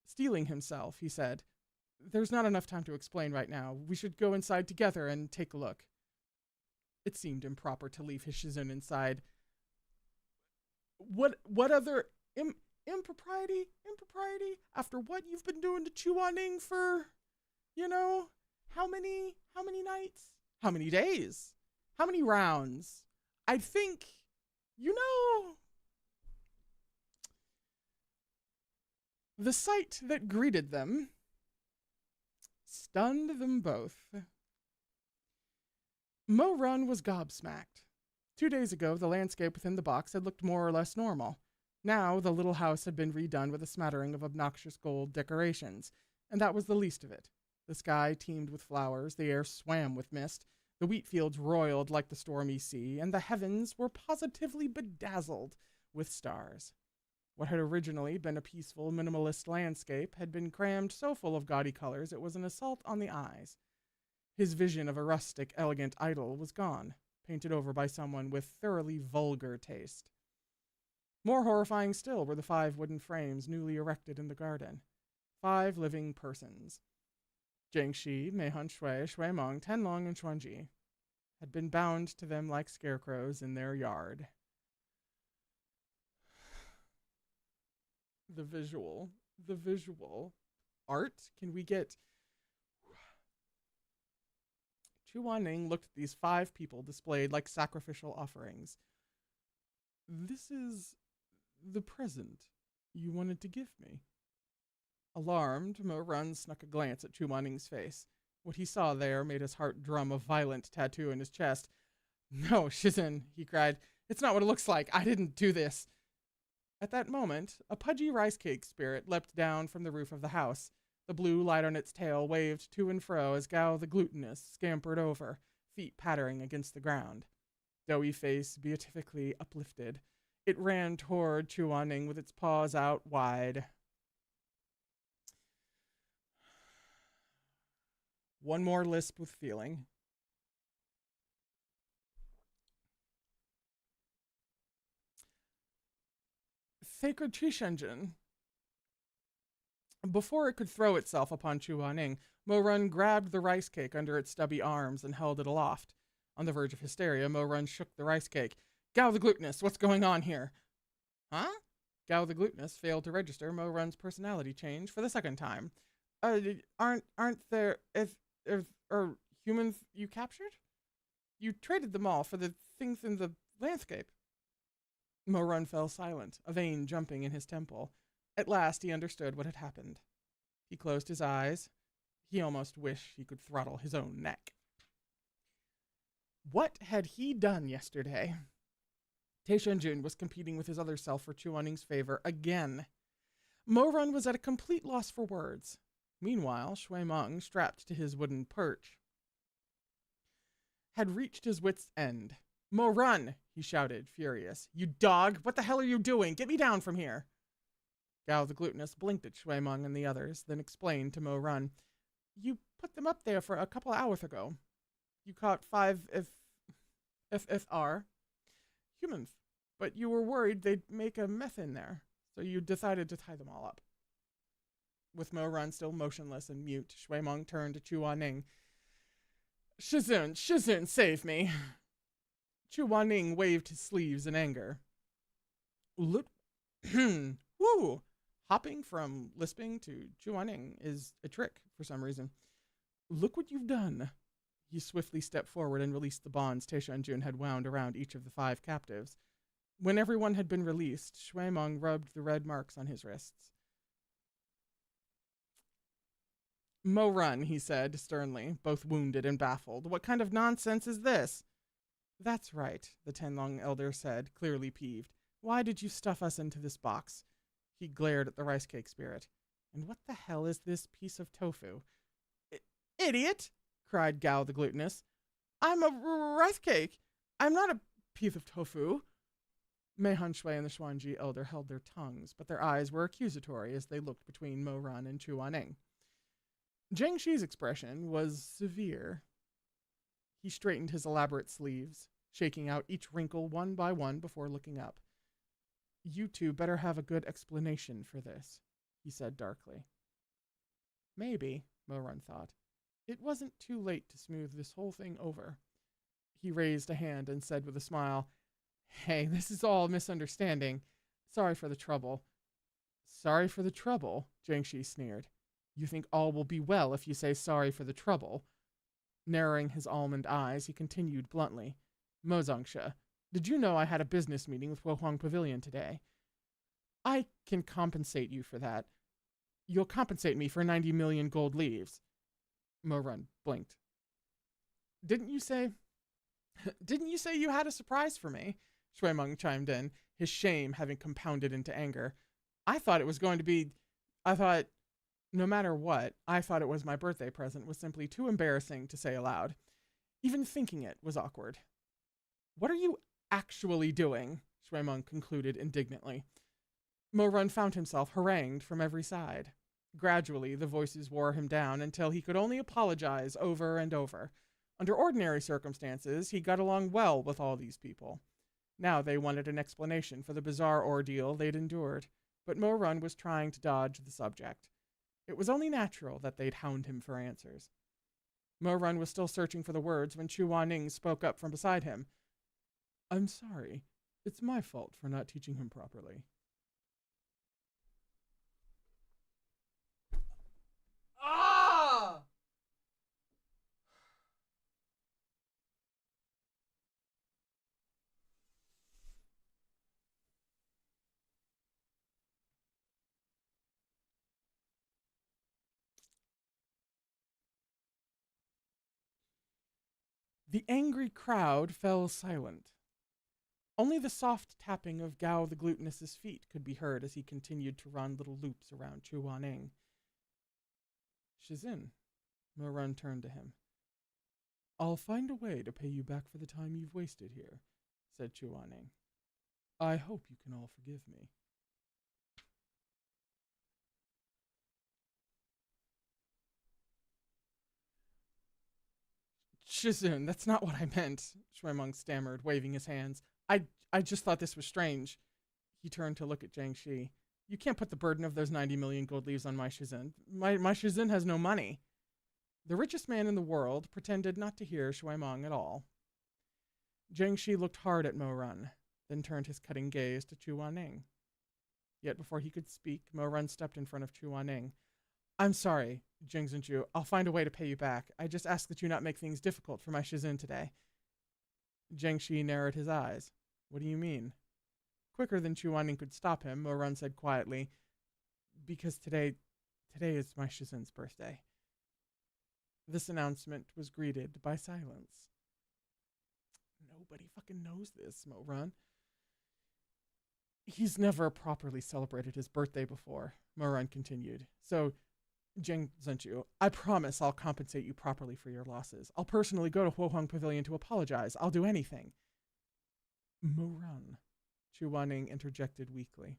Steeling himself, he said, There's not enough time to explain right now. We should go inside together and take a look. It seemed improper to leave his Shizun inside. What other impropriety? After what you've been doing to Chu Wanning for, how many nights? How many days? How many rounds? I think, The sight that greeted them stunned them both. Marun was gobsmacked. 2 days ago, the landscape within the box had looked more or less normal. Now, the little house had been redone with a smattering of obnoxious gold decorations, and that was the least of it. The sky teemed with flowers, the air swam with mist, the wheat fields roiled like the stormy sea, and the heavens were positively bedazzled with stars. What had originally been a peaceful, minimalist landscape had been crammed so full of gaudy colors it was an assault on the eyes. His vision of a rustic, elegant idyll was gone, painted over by someone with thoroughly vulgar taste. More horrifying still were the 5 wooden frames newly erected in the garden. 5 living persons. Jiangxi, Meihan Shui, Shui Meng, Tenlong, and Xuanji had been bound to them like scarecrows in their yard. The visual. The visual. Art? Can we get... Chu Wanning looked at these 5 people displayed like sacrificial offerings. This is the present you wanted to give me. Alarmed, Mo Run snuck a glance at Chu Wanning's face. What he saw there made his heart drum a violent tattoo in his chest. No, Shizun, he cried. It's not what it looks like. I didn't do this. At that moment, a pudgy rice cake spirit leapt down from the roof of the house. The blue light on its tail waved to and fro as Gao the glutinous scampered over, feet pattering against the ground. Doughy face beatifically uplifted. It ran toward Chu Wanning with its paws out wide. One more lisp with feeling. Sacred Qishenjin. Before it could throw itself upon Chu Wanning, Mo Run grabbed the rice cake under its stubby arms and held it aloft. On the verge of hysteria, Mo Run shook the rice cake. Gao the glutinous, what's going on here? Huh? Gao the glutinous failed to register Mo Run's personality change for the second time. Aren't there humans you captured? You traded them all for the things in the landscape. Mo Run fell silent, a vein jumping in his temple. At last he understood what had happened. He closed his eyes. He almost wished he could throttle his own neck. What had he done yesterday? Taishanjun was competing with his other self for Chu Wanning's favor again. Mo Run was at a complete loss for words. Meanwhile, Shui Meng, strapped to his wooden perch, had reached his wit's end. Mo Run, he shouted, furious. You dog! What the hell are you doing? Get me down from here! Gao the glutinous blinked at Shui Meng and the others, then explained to Mo Run. You put them up there for a couple hours ago. You caught 5 FFR humans, but you were worried they'd make a meth in there, so you decided to tie them all up. With Mo Run still motionless and mute, Shui Meng turned to Chu Wanning. Shizun, save me. Chu Wanning waved his sleeves in anger. Look, woo! Hopping from lisping to Chu Wanning is a trick for some reason. Look what you've done. He swiftly stepped forward and released the bonds Taishanjun had wound around each of the 5 captives. When everyone had been released, Shui Meng rubbed the red marks on his wrists. Mo Run, he said sternly, both wounded and baffled. What kind of nonsense is this? That's right, the Tenlong elder said, clearly peeved. Why did you stuff us into this box? He glared at the rice cake spirit. And what the hell is this piece of tofu? Idiot! Cried Gao the glutinous. I'm a rice cake. I'm not a piece of tofu. Meihan Shui and the Xuanji elder held their tongues, but their eyes were accusatory as they looked between Mo Run and Chu Wanning. Jiangxi's expression was severe. He straightened his elaborate sleeves, shaking out each wrinkle one by one before looking up. You two better have a good explanation for this, he said darkly. Maybe, Mo Run thought. It wasn't too late to smooth this whole thing over. He raised a hand and said with a smile, Hey, this is all a misunderstanding. Sorry for the trouble. Sorry for the trouble, Jiangxi sneered. You think all will be well if you say sorry for the trouble. Narrowing his almond eyes, he continued bluntly. Mo Zongsha, did you know I had a business meeting with Wohuang Pavilion today? I can compensate you for that. You'll compensate me for 90 million gold leaves. Mo Run blinked. Didn't you say you had a surprise for me? Shui Meng chimed in, his shame having compounded into anger. No matter what, I thought it was my birthday present was simply too embarrassing to say aloud. Even thinking it was awkward. What are you actually doing? Shui Meng concluded indignantly. Mo Run found himself harangued from every side. Gradually, the voices wore him down until he could only apologize over and over. Under ordinary circumstances, he got along well with all these people. Now they wanted an explanation for the bizarre ordeal they'd endured, but Mo Run was trying to dodge the subject. It was only natural that they'd hound him for answers. Mo Run was still searching for the words when Chu Wanning spoke up from beside him. I'm sorry. It's my fault for not teaching him properly. Ah! The angry crowd fell silent. Only the soft tapping of Gao the Glutinous's feet could be heard as he continued to run little loops around Chu Wanning. Shizun, Mo Run turned to him. I'll find a way to pay you back for the time you've wasted here, said Chu Wanning. I hope you can all forgive me. Shizun, that's not what I meant, Shuimeng stammered, waving his hands. I just thought this was strange. He turned to look at Jiang Shi. You can't put the burden of those 90 million gold leaves on my Shizun. My Shizun has no money. The richest man in the world pretended not to hear Shuimeng at all. Jiang Shi looked hard at Mo Run, then turned his cutting gaze to Chu Wanning. Yet before he could speak, Mo Run stepped in front of Chu Wanning. I'm sorry, Jing Zhenju. I'll find a way to pay you back. I just ask that you not make things difficult for my Shizun today. Jiang Shi narrowed his eyes. What do you mean? Quicker than Chu Wanning could stop him, Mo Run said quietly, because today is my Shizun's birthday. This announcement was greeted by silence. Nobody fucking knows this, Mo Run. He's never properly celebrated his birthday before, Mo Run continued. So, Jing Zhenju, I promise I'll compensate you properly for your losses. I'll personally go to Huohong Pavilion to apologize. I'll do anything. Mo Run, Chu Wanning interjected weakly.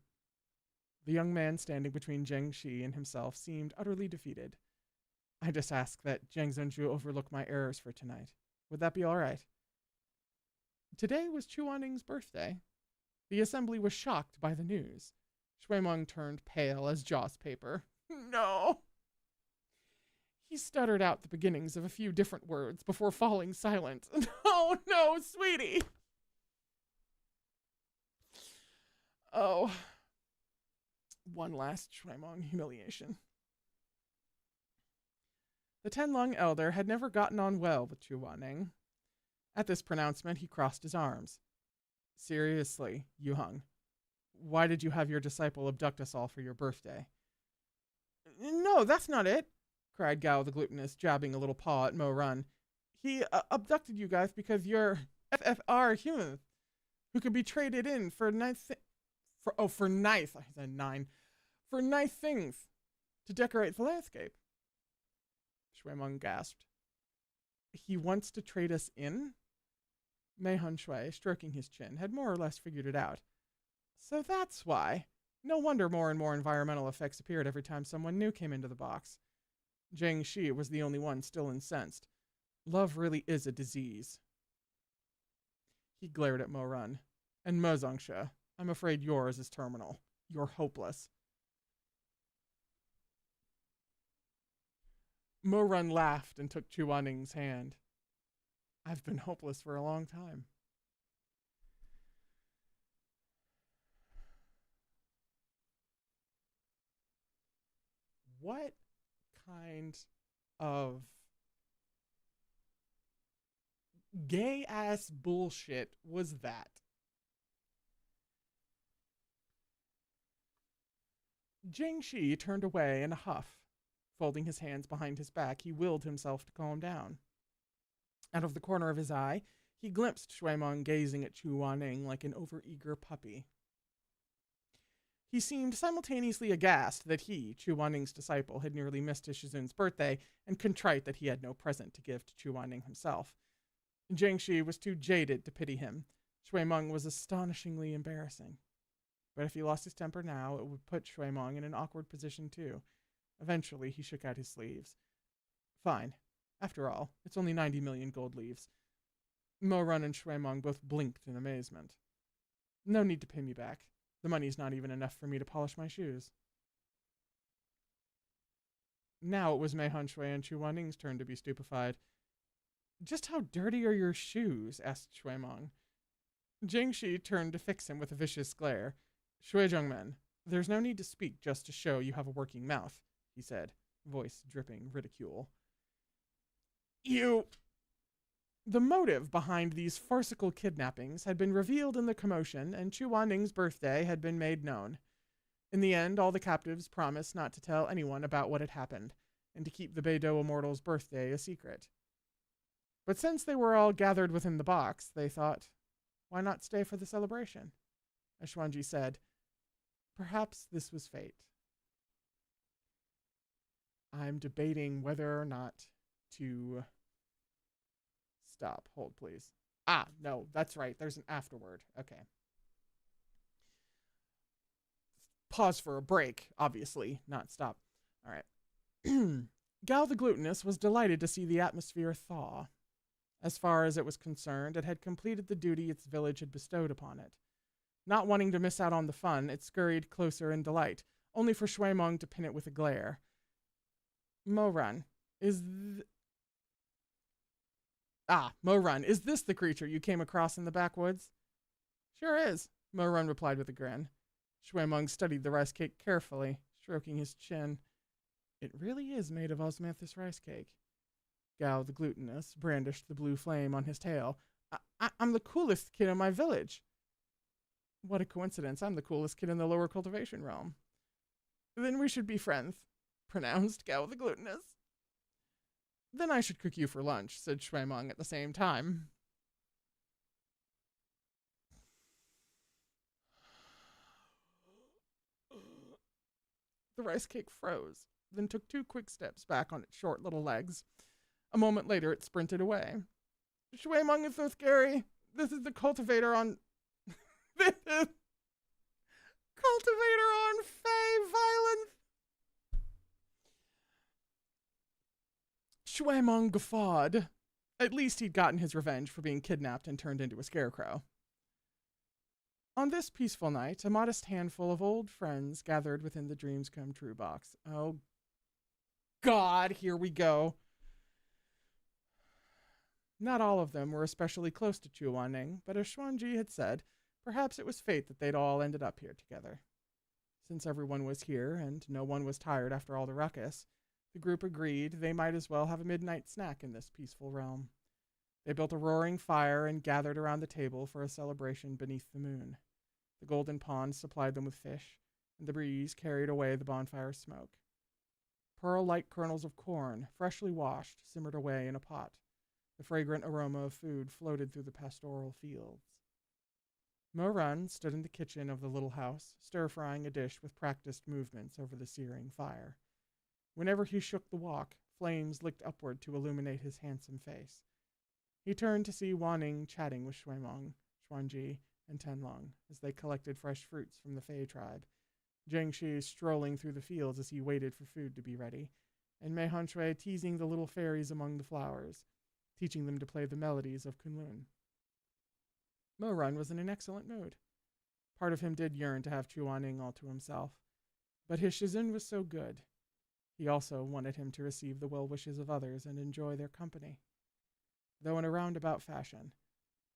The young man standing between Jiang Shi and himself seemed utterly defeated. I just ask that Jiang Zhenju overlook my errors for tonight. Would that be all right? Today was Chu Wanning's birthday. The assembly was shocked by the news. Shuimeng turned pale as joss paper. No! He stuttered out the beginnings of a few different words before falling silent. No, sweetie! Oh. One last Shuimeng humiliation. The Tenlong elder had never gotten on well with Chu Wanning. At this pronouncement, he crossed his arms. Seriously, Yuheng, why did you have your disciple abduct us all for your birthday? No, that's not it, cried Gao the Glutinous, jabbing a little paw at Mo Run. He abducted you guys because you're FFR humans who could be traded in for nice things to decorate the landscape. Shuimeng gasped. He wants to trade us in? Mei Han Shui, stroking his chin, had more or less figured it out. So that's why. No wonder more and more environmental effects appeared every time someone new came into the box. Jiang Shi was the only one still incensed. Love really is a disease. He glared at Mo Run. And Mo Zongshe, I'm afraid yours is terminal. You're hopeless. Mo Run laughed and took Chu Wanning's hand. I've been hopeless for a long time. What kind of gay-ass bullshit was that? Jiang Shi turned away in a huff. Folding his hands behind his back, he willed himself to calm down. Out of the corner of his eye, he glimpsed Shuimeng gazing at Chu Wanning like an overeager puppy. He seemed simultaneously aghast that he, Chu Wanning's disciple, had nearly missed his Shizun's birthday, and contrite that he had no present to give to Chu Wanning himself. Jiang Shi was too jaded to pity him. Shuimeng was astonishingly embarrassing. But if he lost his temper now, it would put Shuimeng in an awkward position too. Eventually, he shook out his sleeves. Fine. After all, it's only 90 million gold leaves. Mo Run and Shuimeng both blinked in amazement. No need to pay me back. The money's not even enough for me to polish my shoes. Now it was Mei Hunshui and Chu Waning's turn to be stupefied. Just how dirty are your shoes? Asked Shui Meng. Jingxi turned to fix him with a vicious glare. Shui Zhongmen, there's no need to speak just to show you have a working mouth, he said, voice dripping ridicule. You... The motive behind these farcical kidnappings had been revealed in the commotion, and Chu Waning's birthday had been made known. In the end, all the captives promised not to tell anyone about what had happened, and to keep the Beidou immortal's birthday a secret. But since they were all gathered within the box, they thought, why not stay for the celebration? As Xuanji said, perhaps this was fate. I'm debating whether or not to... Stop. Hold, please. Ah, no, that's right. There's an afterword. Okay. Pause for a break, obviously, not stop. All right. Gal the Glutinous was delighted to see the atmosphere thaw. As far as it was concerned, it had completed the duty its village had bestowed upon it. Not wanting to miss out on the fun, it scurried closer in delight, only for Shui Meng to pin it with a glare. Mo-Run, Mo-Run, is this the creature you came across in the backwoods? Sure is, Mo-Run replied with a grin. Shui Meng studied the rice cake carefully, stroking his chin. It really is made of osmanthus rice cake. Gao the Glutinous brandished the blue flame on his tail. I'm the coolest kid in my village. What a coincidence, I'm the coolest kid in the lower cultivation realm. Then we should be friends, pronounced Gao the Glutinous. Then I should cook you for lunch, said Shui Meng at the same time. The rice cake froze, then took 2 quick steps back on its short little legs. A moment later, it sprinted away. Shui Meng is so scary. This is the cultivator on... This is... Cultivator on Fey violence. Shui Meng guffawed. At least he'd gotten his revenge for being kidnapped and turned into a scarecrow. On this peaceful night, a modest handful of old friends gathered within the Dreams Come True box. Oh, God, here we go. Not all of them were especially close to Chu Wanning, but as Xuanji had said, perhaps it was fate that they'd all ended up here together. Since everyone was here, and no one was tired after all the ruckus, the group agreed they might as well have a midnight snack in this peaceful realm. They built a roaring fire and gathered around the table for a celebration beneath the moon. The golden pond supplied them with fish, and the breeze carried away the bonfire's smoke. Pearl-like kernels of corn, freshly washed, simmered away in a pot. The fragrant aroma of food floated through the pastoral fields. Mo-Run stood in the kitchen of the little house, stir-frying a dish with practiced movements over the searing fire. Whenever he shook the wok, flames licked upward to illuminate his handsome face. He turned to see Wanning chatting with Shui Meng, Xuanji, and Tenlong as they collected fresh fruits from the Fey tribe. Jingxi strolling through the fields as he waited for food to be ready, and Mei Hunshui teasing the little fairies among the flowers, teaching them to play the melodies of Kunlun. Mo-Run was in an excellent mood. Part of him did yearn to have Chu Wanning all to himself, but his Shizun was so good. He also wanted him to receive the well wishes of others and enjoy their company. Though in a roundabout fashion,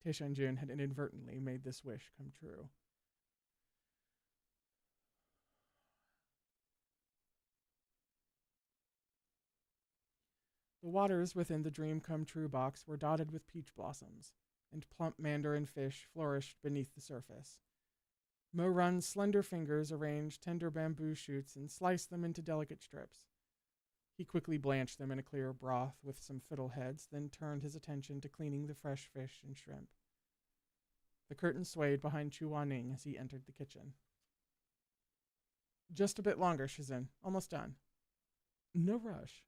Tishanjun had inadvertently made this wish come true. The waters within the Dream Come True box were dotted with peach blossoms, and plump mandarin fish flourished beneath the surface. Mo-Run's slender fingers arranged tender bamboo shoots and sliced them into delicate strips. He quickly blanched them in a clear broth with some fiddleheads, then turned his attention to cleaning the fresh fish and shrimp. The curtain swayed behind Chu Wanning as he entered the kitchen. Just a bit longer, Shizun. Almost done. No rush.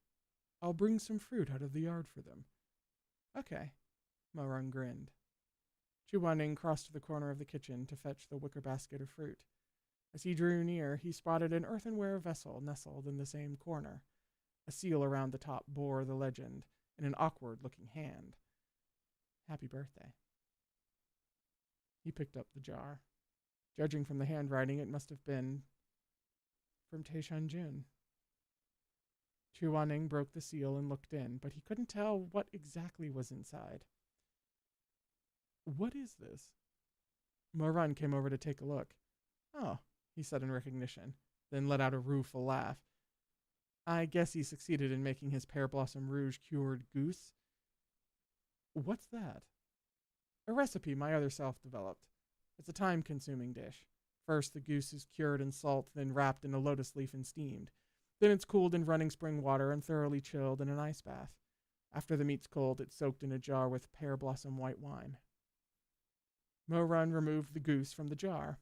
I'll bring some fruit out of the yard for them. Okay. Mo-Run grinned. Chu Wanning crossed to the corner of the kitchen to fetch the wicker basket of fruit. As he drew near, he spotted an earthenware vessel nestled in the same corner. A seal around the top bore the legend in an awkward-looking hand. Happy birthday. He picked up the jar. Judging from the handwriting, it must have been from Taishan-jun. Chu Wanning broke the seal and looked in, but he couldn't tell what exactly was inside. What is this? Mo-run came over to take a look. Oh, he said in recognition, then let out a rueful laugh. I guess he succeeded in making his pear blossom rouge cured goose. What's that? A recipe my other self developed. It's a time-consuming dish. First, the goose is cured in salt, then wrapped in a lotus leaf and steamed. Then it's cooled in running spring water and thoroughly chilled in an ice bath. After the meat's cold, it's soaked in a jar with pear blossom white wine. Mo-run removed the goose from the jar.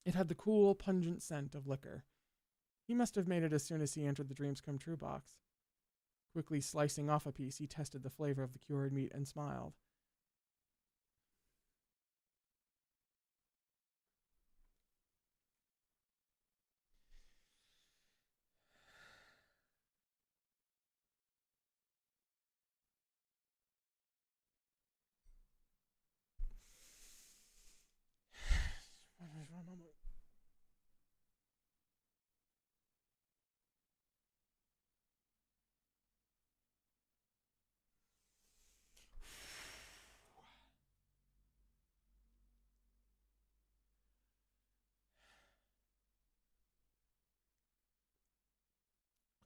It had the cool, pungent scent of liquor. He must have made it as soon as he entered the Dreams Come True box. Quickly slicing off a piece, he tested the flavor of the cured meat and smiled.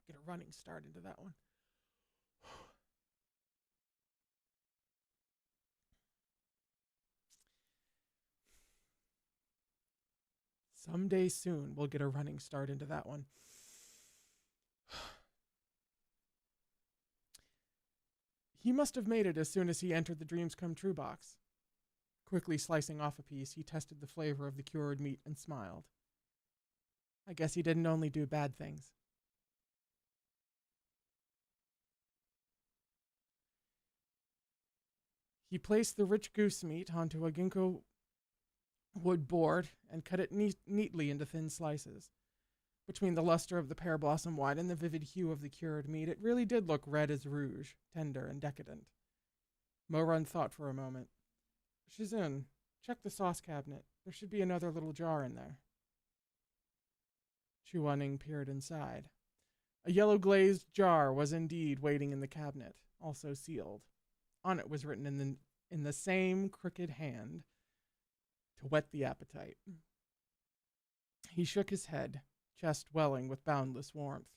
Get a running start into that one. Someday soon, we'll get a running start into that one. He must have made it as soon as he entered the Dreams Come True box. Quickly slicing off a piece, he tested the flavor of the cured meat and smiled. I guess he didn't only do bad things. He placed the rich goose meat onto a ginkgo wood board and cut it neatly into thin slices. Between the luster of the pear blossom wine and the vivid hue of the cured meat, it really did look red as rouge, tender and decadent. Mo-run thought for a moment. Shizun, check the sauce cabinet. There should be another little jar in there. Chu Wanning peered inside. A yellow glazed jar was indeed waiting in the cabinet, also sealed. On it was written in the same crooked hand, to whet the appetite. He shook his head, chest welling with boundless warmth.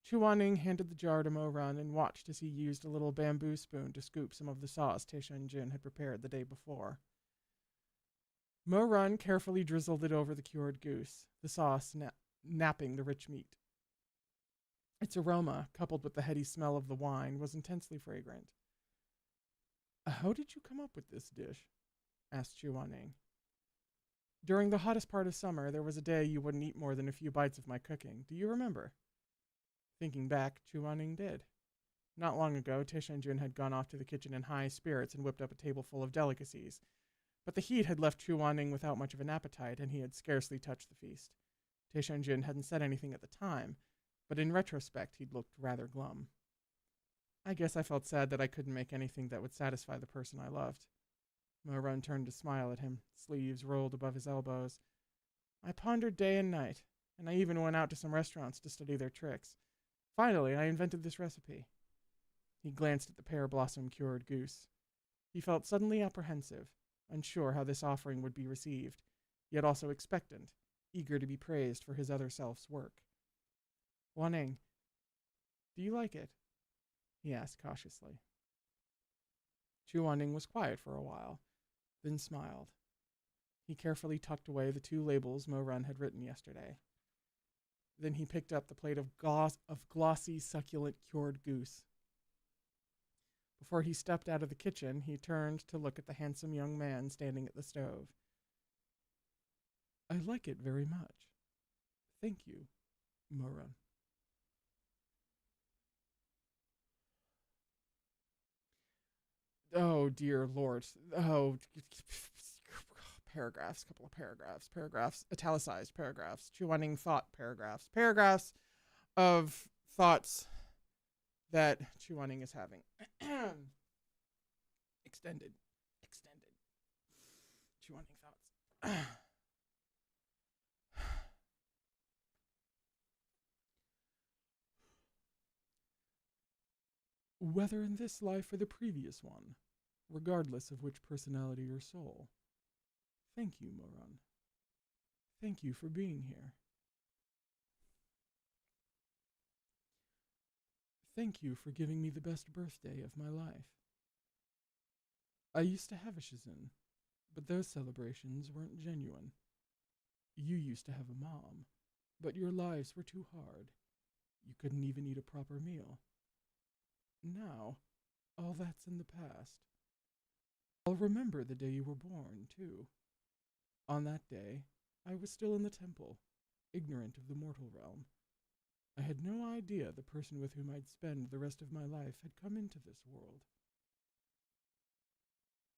Chu Wanning handed the jar to Mo-run and watched as he used a little bamboo spoon to scoop some of the sauce Taishan-jun had prepared the day before. Mo-run carefully drizzled it over the cured goose, the sauce napping the rich meat. Its aroma, coupled with the heady smell of the wine, was intensely fragrant. How did you come up with this dish? Asked Chu Wanning. During the hottest part of summer, there was a day you wouldn't eat more than a few bites of my cooking. Do you remember? Thinking back, Chu Wanning did. Not long ago, Taishan-jun had gone off to the kitchen in high spirits and whipped up a table full of delicacies. But the heat had left Chu Wanning without much of an appetite, and he had scarcely touched the feast. Taishan-jun hadn't said anything at the time, but in retrospect, he'd looked rather glum. I guess I felt sad that I couldn't make anything that would satisfy the person I loved. Mo-run turned to smile at him, sleeves rolled above his elbows. I pondered day and night, and I even went out to some restaurants to study their tricks. Finally, I invented this recipe. He glanced at the pear blossom cured goose. He felt suddenly apprehensive, unsure how this offering would be received, yet also expectant, eager to be praised for his other self's work. Wanning, do you like it? He asked cautiously. Chu Wanning was quiet for a while, then smiled. He carefully tucked away the 2 labels Mo-run had written yesterday. Then he picked up the plate of glossy, succulent cured goose. Before he stepped out of the kitchen, he turned to look at the handsome young man standing at the stove. I like it very much. Thank you, Mo-run. Oh, dear Lord. Oh, paragraphs, couple of paragraphs, italicized paragraphs, Chu Wanning thought paragraphs of thoughts that Chu Wanning is having. Extended. Chu Wanning thoughts. whether in this life or the previous one, regardless of which personality or soul. Thank you, Moran. Thank you for being here. Thank you for giving me the best birthday of my life. I used to have a Shizun, but those celebrations weren't genuine. You used to have a mom, but your lives were too hard. You couldn't even eat a proper meal. Now, all that's in the past. I'll remember the day you were born, too. On that day, I was still in the temple, ignorant of the mortal realm. I had no idea the person with whom I'd spend the rest of my life had come into this world.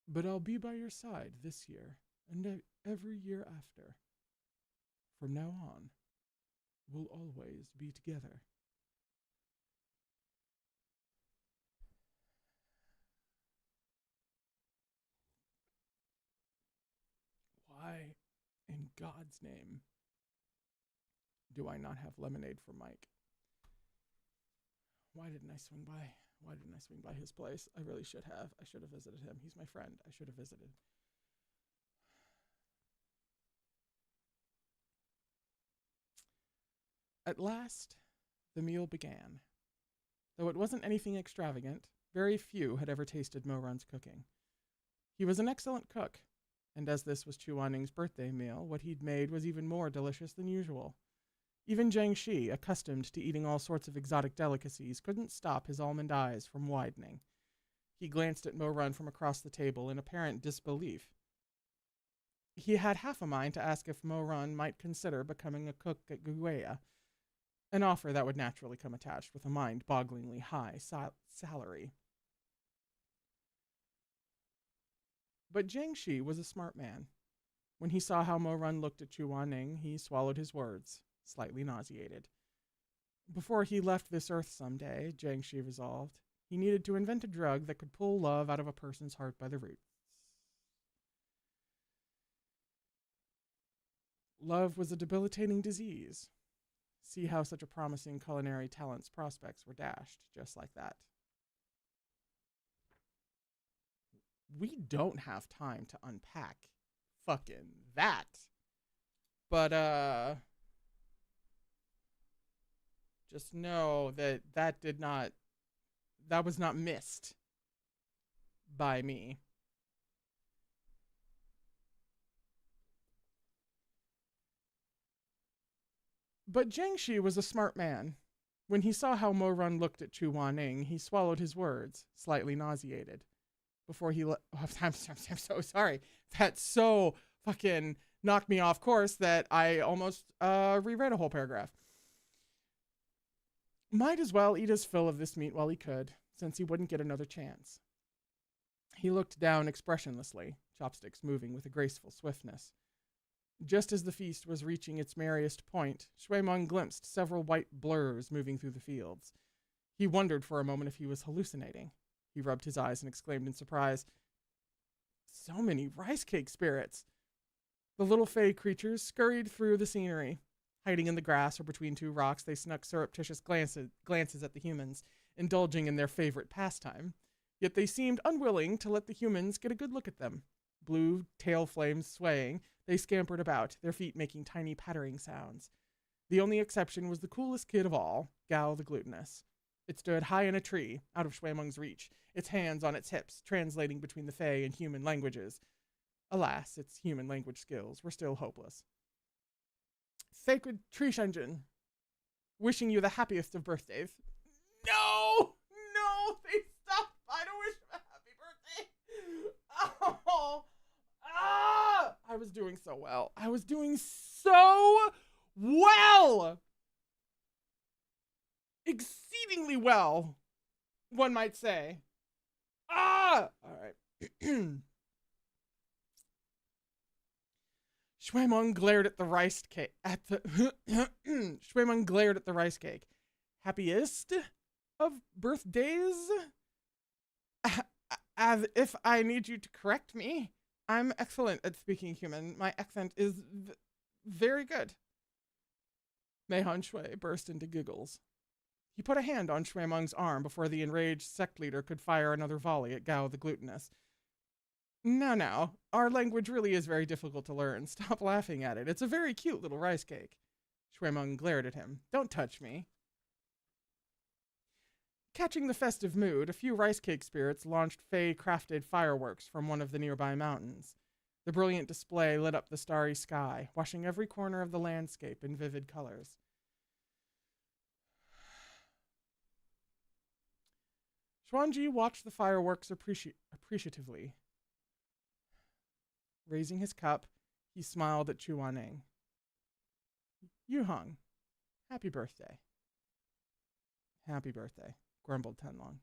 But I'll be by your side this year and every year after. From now on, we'll always be together. Why, in God's name, do I not have lemonade for Mike? Why didn't I swing by? Why didn't I swing by his place? I really should have. I should have visited him. He's my friend. I should have visited. At last, the meal began. Though it wasn't anything extravagant, very few had ever tasted Moran's cooking. He was an excellent cook, and as this was Chu Anning's birthday meal, what he'd made was even more delicious than usual. Even Jiang Shi, accustomed to eating all sorts of exotic delicacies, couldn't stop his almond eyes from widening. He glanced at Moran from across the table in apparent disbelief. He had half a mind to ask if Moran might consider becoming a cook at Gaywatch, an offer that would naturally come attached with a mind-bogglingly high salary. But Jiang Shi was a smart man. When he saw how Moran looked at Chu Anning, he swallowed his words, slightly nauseated. Before he left this earth someday, Jiang Shi resolved, he needed to invent a drug that could pull love out of a person's heart by the roots. Love was a debilitating disease. See how such a promising culinary talent's prospects were dashed, just like that. We don't have time to unpack fucking that. But, just know that that was not missed by me. But Jiang Shi was a smart man. When he saw how Moran looked at Chu Wanning, he swallowed his words, slightly nauseated. Before he I'm so sorry. That so fucking knocked me off course that I almost reread a whole paragraph. Might as well eat his fill of this meat while he could, since he wouldn't get another chance. He looked down expressionlessly, chopsticks moving with a graceful swiftness. Just as the feast was reaching its merriest point, Shuimeng glimpsed several white blurs moving through the fields. He wondered for a moment if he was hallucinating. He rubbed his eyes and exclaimed in surprise, "So many rice cake spirits!" The little fey creatures scurried through the scenery. Hiding in the grass or between two rocks, they snuck surreptitious glances at the humans, indulging in their favorite pastime. Yet they seemed unwilling to let the humans get a good look at them. Blue tail flames swaying, they scampered about, their feet making tiny pattering sounds. The only exception was the coolest kid of all, Gao the Glutinous. It stood high in a tree, out of Shuimeng's reach, its hands on its hips, translating between the Fey and human languages. Alas, its human language skills were still hopeless. Sacred Tree Shenzhen, wishing you the happiest of birthdays. No! No! They stopped by to wish him a happy birthday! Oh! Ah! I was doing so well. I was doing so well! Exceedingly well, one might say. Ah! All right. Shuimeng glared at the rice cake. Shuimeng glared at the rice cake. Happiest of birthdays? As if I need you to correct me. I'm excellent at speaking human. My accent is very good. Mei Han Shui burst into giggles. He put a hand on Shuimeng's arm before the enraged sect leader could fire another volley at Gao the Glutinous. Now, our language really is very difficult to learn. Stop laughing at it. It's a very cute little rice cake. Shuimeng glared at him. Don't touch me. Catching the festive mood, a few rice cake spirits launched Fey-crafted fireworks from one of the nearby mountains. The brilliant display lit up the starry sky, washing every corner of the landscape in vivid colors. Xuanji watched the fireworks appreciatively. Raising his cup, he smiled at Chu Wanning. Yuheng, happy birthday. Happy birthday, grumbled Tenlong.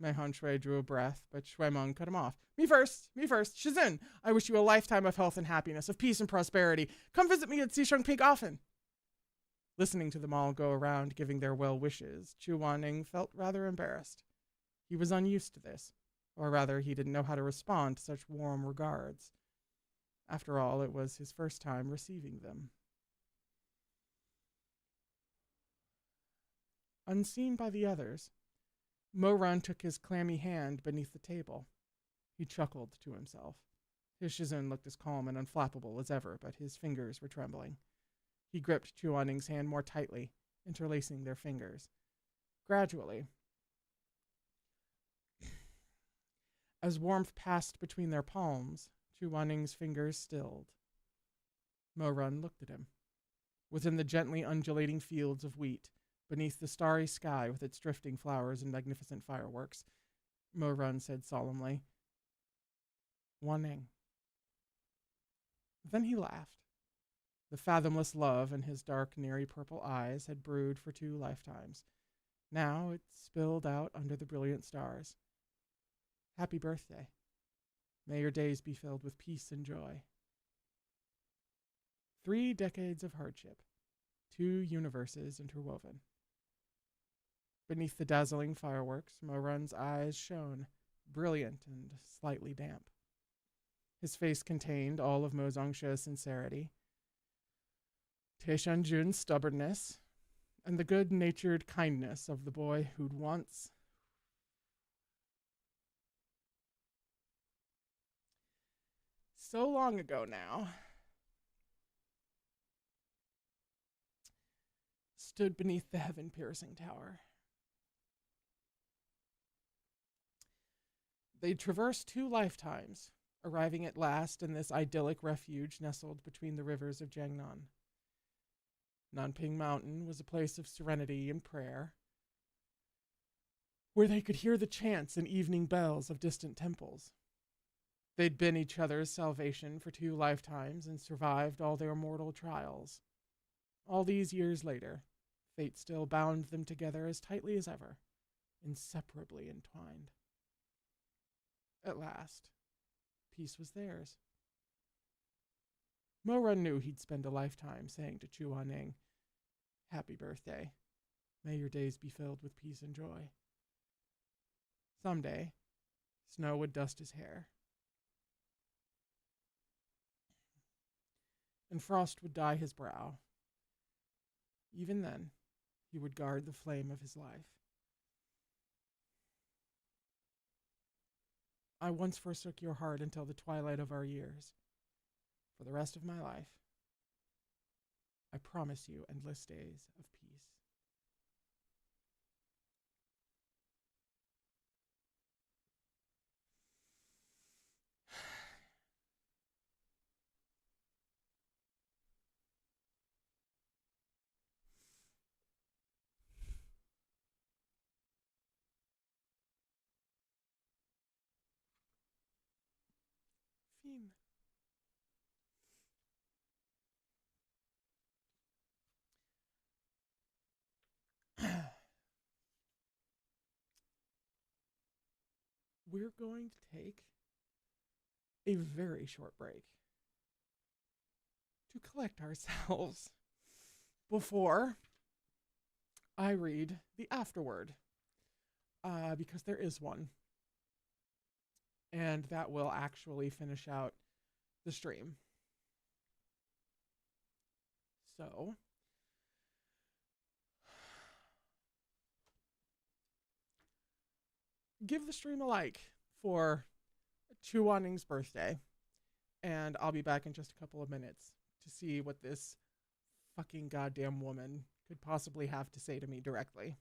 Mei Honshui drew a breath, but Shuimeng cut him off. Me first! Shizun! I wish you a lifetime of health and happiness, of peace and prosperity. Come visit me at Xisheng Peak often. Listening to them all go around giving their well wishes, Chu Wanning felt rather embarrassed. He was unused to this, or rather, he didn't know how to respond to such warm regards. After all, it was his first time receiving them. Unseen by the others, Mo Run took his clammy hand beneath the table. He chuckled to himself. His Shizun looked as calm and unflappable as ever, but his fingers were trembling. He gripped Chu Wanning's hand more tightly, interlacing their fingers. Gradually, as warmth passed between their palms, Chu Wanning's fingers stilled. Mo Run looked at him. Within the gently undulating fields of wheat, beneath the starry sky with its drifting flowers and magnificent fireworks, Mo Run said solemnly, Wanning. Then he laughed. The fathomless love in his dark, neri purple eyes had brewed for 2 lifetimes. Now it spilled out under the brilliant stars. Happy birthday. May your days be filled with peace and joy. 3 decades of hardship, 2 universes interwoven. Beneath the dazzling fireworks, Mo Run's eyes shone, brilliant and slightly damp. His face contained all of Mo Zongxie's sincerity, Te Shanjun's stubbornness, and the good-natured kindness of the boy who'd once... So long ago now, stood beneath the heaven-piercing tower. They'd traversed 2 lifetimes, arriving at last in this idyllic refuge nestled between the rivers of Jiangnan. Nanping Mountain was a place of serenity and prayer, where they could hear the chants and evening bells of distant temples. They'd been each other's salvation for 2 lifetimes and survived all their mortal trials. All these years later, fate still bound them together as tightly as ever, inseparably entwined. At last, peace was theirs. Mo Run knew he'd spend a lifetime saying to Chu Wanning, Happy birthday. May your days be filled with peace and joy. Someday, snow would dust his hair, and frost would dye his brow. Even then, he would guard the flame of his life. I once forsook your heart until the twilight of our years. For the rest of my life, I promise you endless days of peace. Fiend. We're going to take a very short break to collect ourselves before I read the afterword, because there is one, and that will actually finish out the stream. So, give the stream a like for Chuaning's birthday. And I'll be back in just a couple of minutes to see what this fucking goddamn woman could possibly have to say to me directly.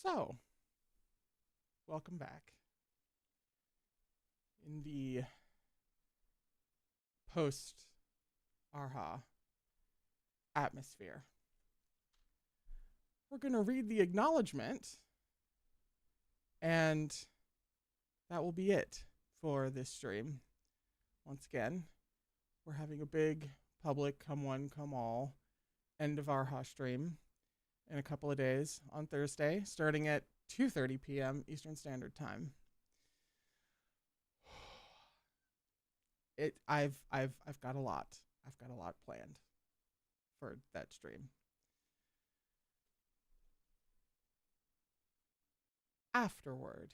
So, welcome back. In the post Erha atmosphere, we're going to read the acknowledgement, and that will be it for this stream. Once again, we're having a big public come one, come all end of Erha stream in a couple of days on Thursday, starting at 2:30 p.m. Eastern Standard Time. I've got a lot. I've got a lot planned for that stream. Afterward,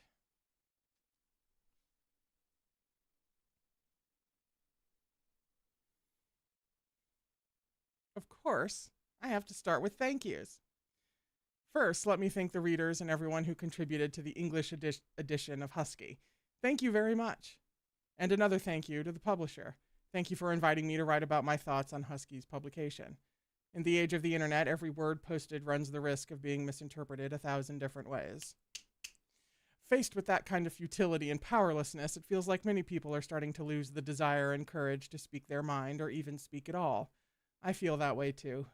of course, I have to start with thank yous. First, let me thank the readers and everyone who contributed to the English edition of Husky. Thank you very much. And another thank you to the publisher. Thank you for inviting me to write about my thoughts on Husky's publication. In the age of the internet, every word posted runs the risk of being misinterpreted 1,000 different ways. Faced with that kind of futility and powerlessness, it feels like many people are starting to lose the desire and courage to speak their mind or even speak at all. I feel that way too.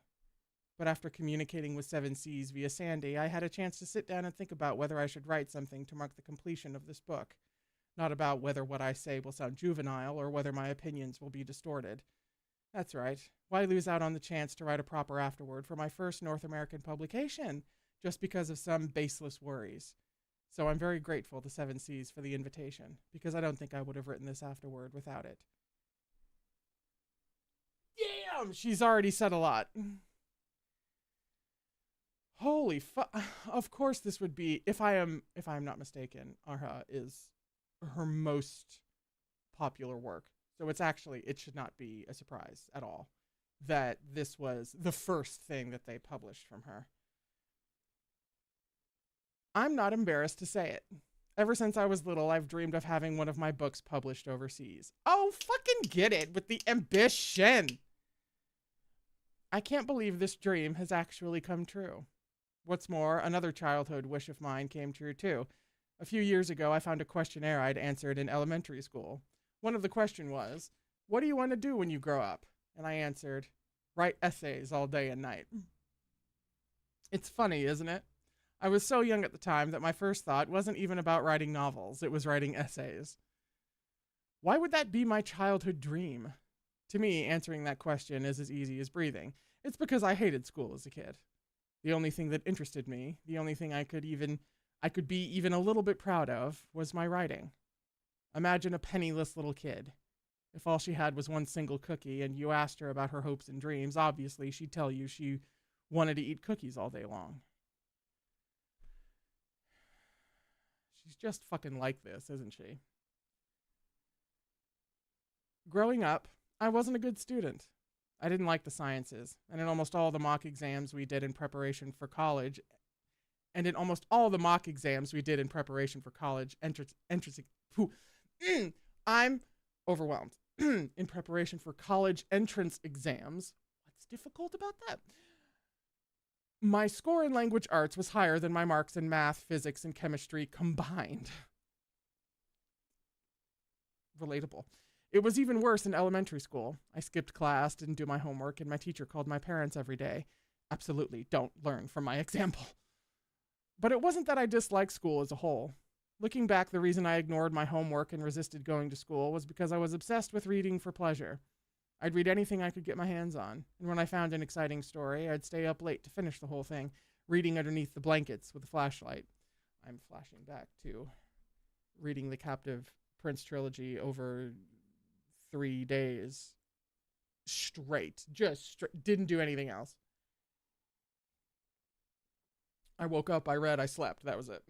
But after communicating with 7Cs via Sandy, I had a chance to sit down and think about whether I should write something to mark the completion of this book. Not about whether what I say will sound juvenile or whether my opinions will be distorted. That's right. Why lose out on the chance to write a proper afterword for my first North American publication just because of some baseless worries? So I'm very grateful to 7Cs for the invitation, because I don't think I would have written this afterword without it. Damn, she's already said a lot. Holy fuck. Of course this would be, if I am not mistaken, Erha is her most popular work. So it should not be a surprise at all that this was the first thing that they published from her. I'm not embarrassed to say it. Ever since I was little, I've dreamed of having one of my books published overseas. Oh, fucking get it with the ambition. I can't believe this dream has actually come true. What's more, another childhood wish of mine came true too. A few years ago, I found a questionnaire I'd answered in elementary school. One of the questions was, what do you want to do when you grow up? And I answered, write essays all day and night. It's funny, isn't it? I was so young at the time that my first thought wasn't even about writing novels. It was writing essays. Why would that be my childhood dream? To me, answering that question is as easy as breathing. It's because I hated school as a kid. The only thing that interested me, the only thing I could be even a little bit proud of, was my writing. Imagine a penniless little kid. If all she had was one single cookie and you asked her about her hopes and dreams, obviously she'd tell you she wanted to eat cookies all day long. She's just fucking like this, isn't she? Growing up, I wasn't a good student. I didn't like the sciences, and in almost all the mock exams we did in preparation for college, I'm overwhelmed. In preparation for college entrance exams. What's difficult about that? My score in language arts was higher than my marks in math, physics, and chemistry combined. Relatable. It was even worse in elementary school. I skipped class, didn't do my homework, and my teacher called my parents every day. Absolutely, don't learn from my example. But it wasn't that I disliked school as a whole. Looking back, the reason I ignored my homework and resisted going to school was because I was obsessed with reading for pleasure. I'd read anything I could get my hands on, and when I found an exciting story, I'd stay up late to finish the whole thing, reading underneath the blankets with a flashlight. I'm flashing back to reading the Captive Prince trilogy over 3 days straight. Didn't do anything else. I woke up, I read, I slept. That was it.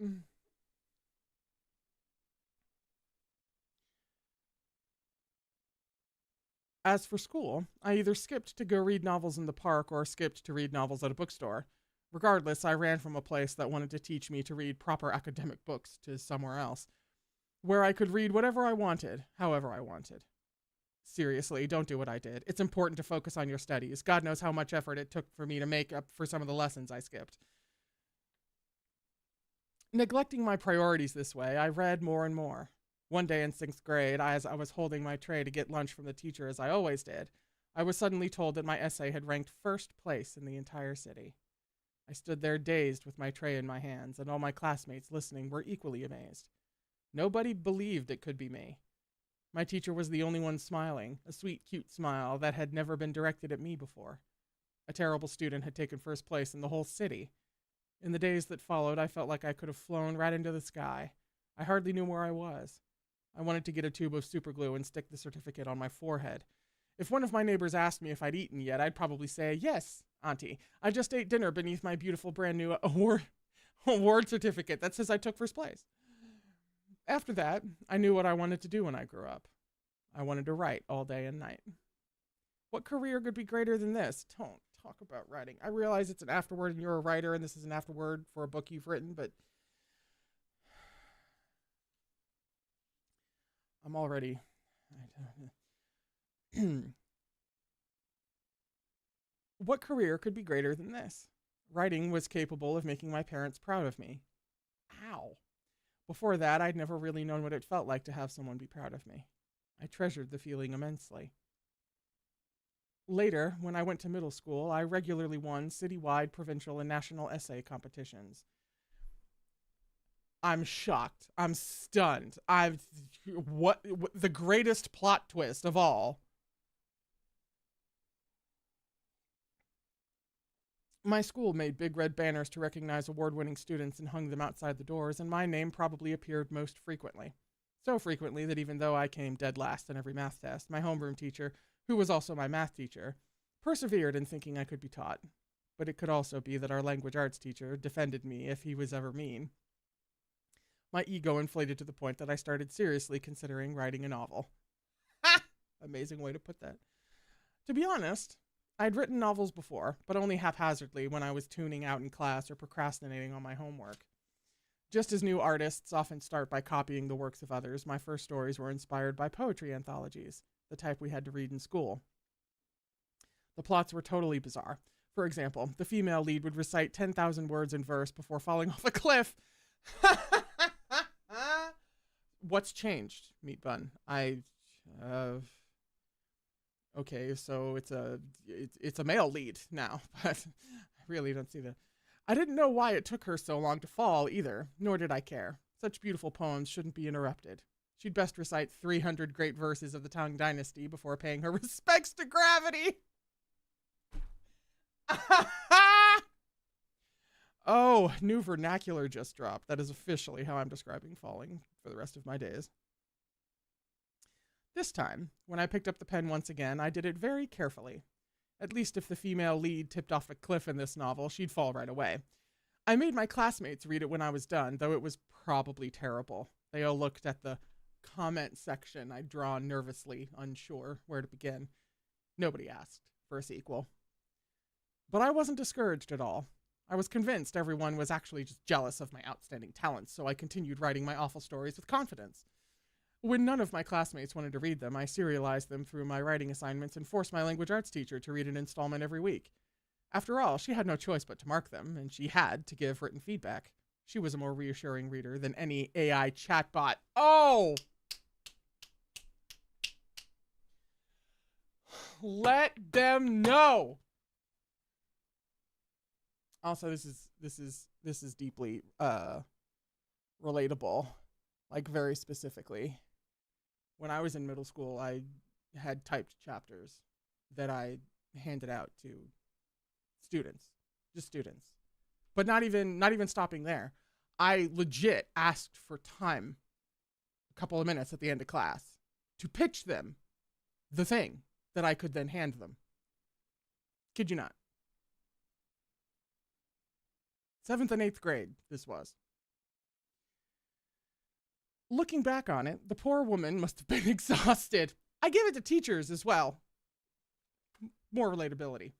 As for school, I either skipped to go read novels in the park or skipped to read novels at a bookstore. Regardless, I ran from a place that wanted to teach me to read proper academic books to somewhere else, where I could read whatever I wanted, however I wanted. Seriously, don't do what I did. It's important to focus on your studies. God knows how much effort it took for me to make up for some of the lessons I skipped. Neglecting my priorities this way, I read more and more. One day in 6th grade, as I was holding my tray to get lunch from the teacher as I always did, I was suddenly told that my essay had ranked first place in the entire city. I stood there dazed with my tray in my hands, and all my classmates listening were equally amazed. Nobody believed it could be me. My teacher was the only one smiling, a sweet, cute smile that had never been directed at me before. A terrible student had taken first place in the whole city. In the days that followed, I felt like I could have flown right into the sky. I hardly knew where I was. I wanted to get a tube of superglue and stick the certificate on my forehead. If one of my neighbors asked me if I'd eaten yet, I'd probably say, "Yes, Auntie, I just ate dinner beneath my beautiful brand new award certificate that says I took first place." After that, I knew what I wanted to do when I grew up. I wanted to write all day and night. What career could be greater than this? Don't talk about writing. I realize it's an afterword and you're a writer and this is an afterword for a book you've written, but I'm already... What career could be greater than this? Writing was capable of making my parents proud of me. Ow. Before that, I'd never really known what it felt like to have someone be proud of me. I treasured the feeling immensely. Later, when I went to middle school, I regularly won citywide, provincial, and national essay competitions. I'm shocked. I'm stunned. What the greatest plot twist of all. My school made big red banners to recognize award-winning students and hung them outside the doors, and my name probably appeared most frequently. So frequently that even though I came dead last in every math test, my homeroom teacher, who was also my math teacher, persevered in thinking I could be taught. But it could also be that our language arts teacher defended me if he was ever mean. My ego inflated to the point that I started seriously considering writing a novel. Ha! Amazing way to put that. To be honest, I'd written novels before, but only haphazardly when I was tuning out in class or procrastinating on my homework. Just as new artists often start by copying the works of others, my first stories were inspired by poetry anthologies, the type we had to read in school. The plots were totally bizarre. For example, the female lead would recite 10,000 words in verse before falling off a cliff. What's changed, Meat Bun? Okay, so it's a male lead now, but I really don't see that. I didn't know why it took her so long to fall either, nor did I care. Such beautiful poems shouldn't be interrupted. She'd best recite 300 great verses of the Tang Dynasty before paying her respects to gravity. Oh, new vernacular just dropped. That is officially how I'm describing falling for the rest of my days. This time, when I picked up the pen once again, I did it very carefully. At least if the female lead tipped off a cliff in this novel, she'd fall right away. I made my classmates read it when I was done, though it was probably terrible. They all looked at the comment section I'd drawn nervously, unsure where to begin. Nobody asked for a sequel. But I wasn't discouraged at all. I was convinced everyone was actually just jealous of my outstanding talents, so I continued writing my awful stories with confidence. When none of my classmates wanted to read them, I serialized them through my writing assignments and forced my language arts teacher to read an installment every week. After all, she had no choice but to mark them, and she had to give written feedback. She was a more reassuring reader than any AI chatbot. Oh! Let them know! Also, this is deeply relatable, like very specifically. When I was in middle school, I had typed chapters that I handed out to students, just students. But not even stopping there. I legit asked for time, a couple of minutes at the end of class, to pitch them the thing that I could then hand them. Kid you not. 7th and 8th grade, this was. Looking back on it, the poor woman must have been exhausted. I give it to teachers as well. More relatability.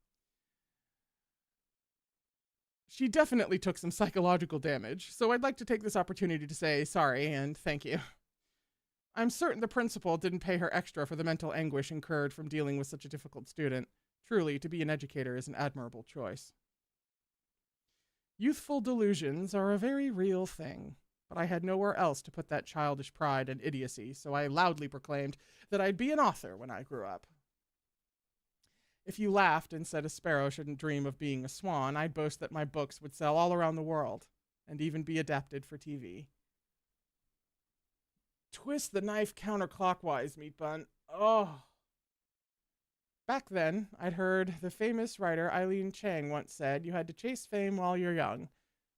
She definitely took some psychological damage, so I'd like to take this opportunity to say sorry and thank you. I'm certain the principal didn't pay her extra for the mental anguish incurred from dealing with such a difficult student. Truly, to be an educator is an admirable choice. Youthful delusions are a very real thing, but I had nowhere else to put that childish pride and idiocy, so I loudly proclaimed that I'd be an author when I grew up. If you laughed and said a sparrow shouldn't dream of being a swan, I'd boast that my books would sell all around the world and even be adapted for TV. Twist the knife counterclockwise, meat bun. Oh. Back then, I'd heard the famous writer Eileen Chang once said you had to chase fame while you're young.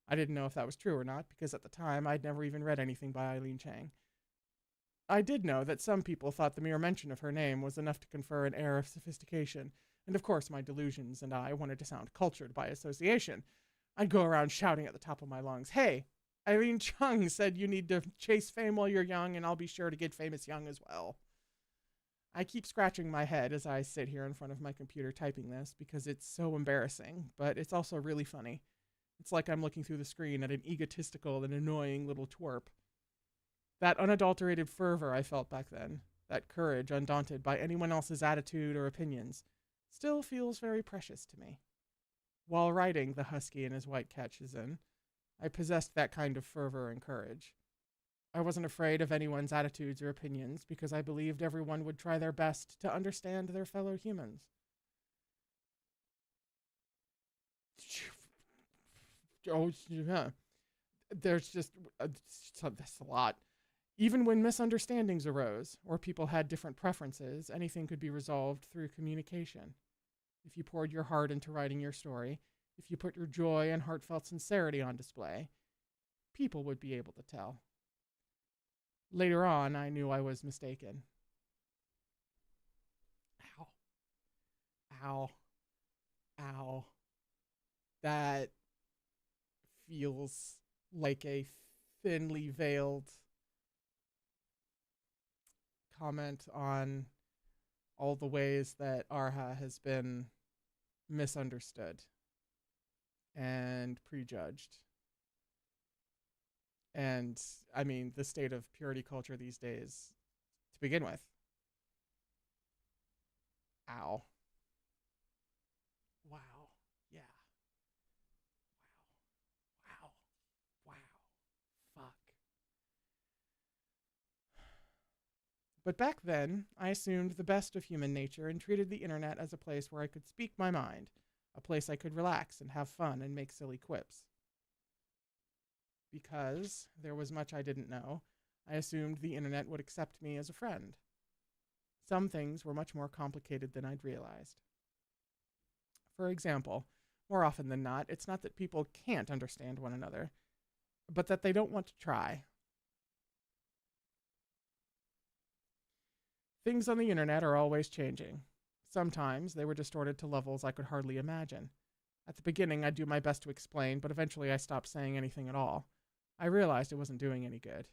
I didn't know if that was true or not, because at the time I'd never even read anything by Eileen Chang. I did know that some people thought the mere mention of her name was enough to confer an air of sophistication, and of course my delusions and I wanted to sound cultured by association. I'd go around shouting at the top of my lungs, "Hey, Eileen Chung said you need to chase fame while you're young, and I'll be sure to get famous young as well." I keep scratching my head as I sit here in front of my computer typing this because it's so embarrassing, but it's also really funny. It's like I'm looking through the screen at an egotistical and annoying little twerp. That unadulterated fervor I felt back then, that courage undaunted by anyone else's attitude or opinions, still feels very precious to me. While writing The Husky and His White Cat Shizun, I possessed that kind of fervor and courage. I wasn't afraid of anyone's attitudes or opinions because I believed everyone would try their best to understand their fellow humans. Oh, yeah. There's just that's a lot. Even when misunderstandings arose or people had different preferences, anything could be resolved through communication. If you poured your heart into writing your story, if you put your joy and heartfelt sincerity on display, people would be able to tell. Later on, I knew I was mistaken. Ow. Ow. Ow. That feels like a thinly veiled comment on all the ways that Erha has been misunderstood and prejudged. And, I mean, the state of purity culture these days to begin with. Ow. Wow. Yeah. Wow. Wow. Wow. Fuck. But back then, I assumed the best of human nature and treated the internet as a place where I could speak my mind, a place I could relax and have fun and make silly quips. Because there was much I didn't know, I assumed the internet would accept me as a friend. Some things were much more complicated than I'd realized. For example, more often than not, it's not that people can't understand one another, but that they don't want to try. Things on the internet are always changing. Sometimes they were distorted to levels I could hardly imagine. At the beginning, I'd do my best to explain, but eventually I stopped saying anything at all. I realized it wasn't doing any good.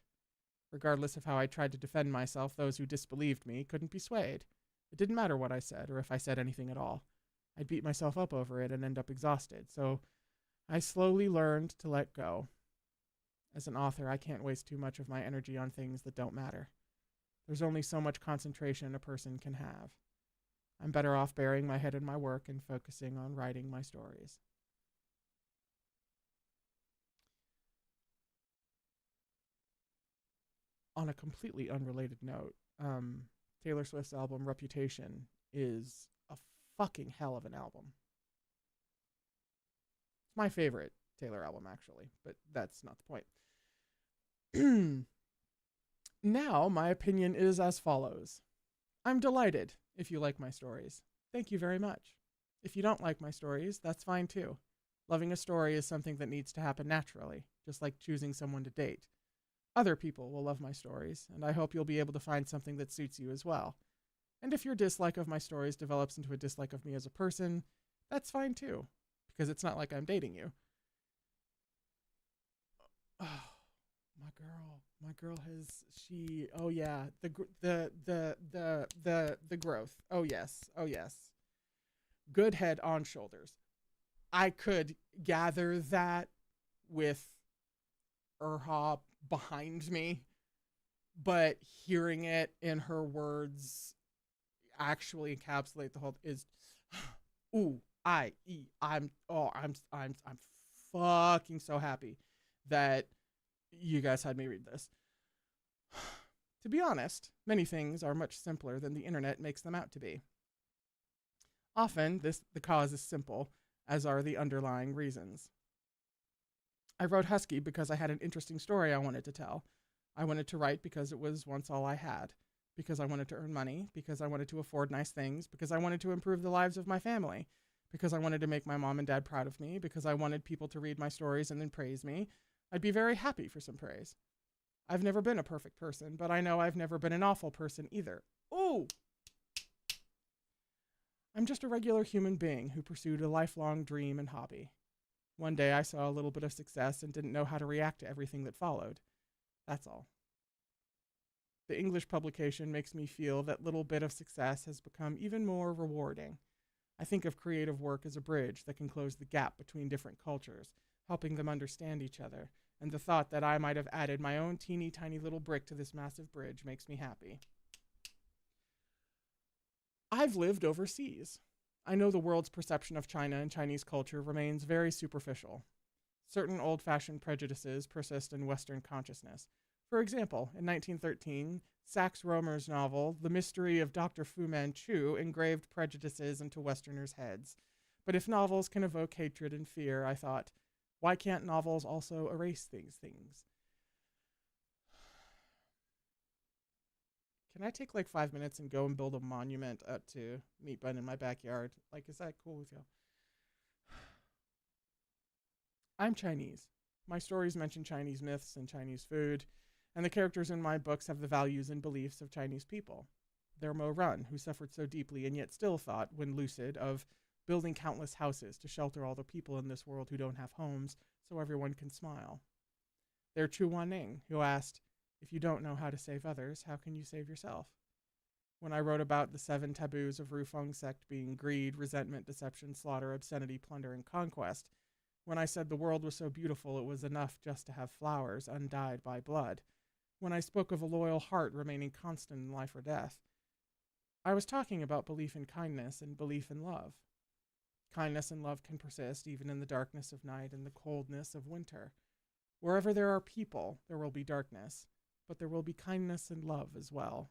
Regardless of how I tried to defend myself, those who disbelieved me couldn't be swayed. It didn't matter what I said, or if I said anything at all. I'd beat myself up over it and end up exhausted, so I slowly learned to let go. As an author, I can't waste too much of my energy on things that don't matter. There's only so much concentration a person can have. I'm better off burying my head in my work and focusing on writing my stories. On a completely unrelated note, Taylor Swift's album Reputation is a fucking hell of an album. It's my favorite Taylor album, actually, but that's not the point. Now, my opinion is as follows. I'm delighted if you like my stories. Thank you very much. If you don't like my stories, that's fine too. Loving a story is something that needs to happen naturally, just like choosing someone to date. Other people will love my stories, and I hope you'll be able to find something that suits you as well. And if your dislike of my stories develops into a dislike of me as a person, that's fine too, because it's not like I'm dating you. Oh, my girl oh yeah, the growth. Oh yes. Good head on shoulders. I could gather that with Erha behind me, but hearing it in her words actually encapsulate the whole is I'm fucking so happy that you guys had me read this. To be honest, many things are much simpler than the internet makes them out to be. Often, the cause is simple, as are the underlying reasons. I wrote Husky because I had an interesting story I wanted to tell. I wanted to write because it was once all I had, because I wanted to earn money, because I wanted to afford nice things, because I wanted to improve the lives of my family, because I wanted to make my mom and dad proud of me, because I wanted people to read my stories and then praise me. I'd be very happy for some praise. I've never been a perfect person, but I know I've never been an awful person either. Ooh! I'm just a regular human being who pursued a lifelong dream and hobby. One day I saw a little bit of success and didn't know how to react to everything that followed. That's all. The English publication makes me feel that little bit of success has become even more rewarding. I think of creative work as a bridge that can close the gap between different cultures, helping them understand each other, and the thought that I might have added my own teeny tiny little brick to this massive bridge makes me happy. I've lived overseas. I know the world's perception of China and Chinese culture remains very superficial. Certain old-fashioned prejudices persist in Western consciousness. For example, in 1913, Sax Rohmer's novel, The Mystery of Dr. Fu Manchu, engraved prejudices into Westerners' heads. But if novels can evoke hatred and fear, I thought, why can't novels also erase these things? Can I take like 5 minutes and go and build a monument up to Meat Bun in my backyard? Like, is that cool with you? I'm Chinese. My stories mention Chinese myths and Chinese food, and the characters in my books have the values and beliefs of Chinese people. They're Mo Run, who suffered so deeply and yet still thought, when lucid, of building countless houses to shelter all the people in this world who don't have homes so everyone can smile. They're Chu Wanning, who asked, if you don't know how to save others, how can you save yourself? When I wrote about the 7 taboos of Rufeng sect being greed, resentment, deception, slaughter, obscenity, plunder, and conquest, when I said the world was so beautiful it was enough just to have flowers undyed by blood, when I spoke of a loyal heart remaining constant in life or death, I was talking about belief in kindness and belief in love. Kindness and love can persist even in the darkness of night and the coldness of winter. Wherever there are people, there will be darkness, but there will be kindness and love as well.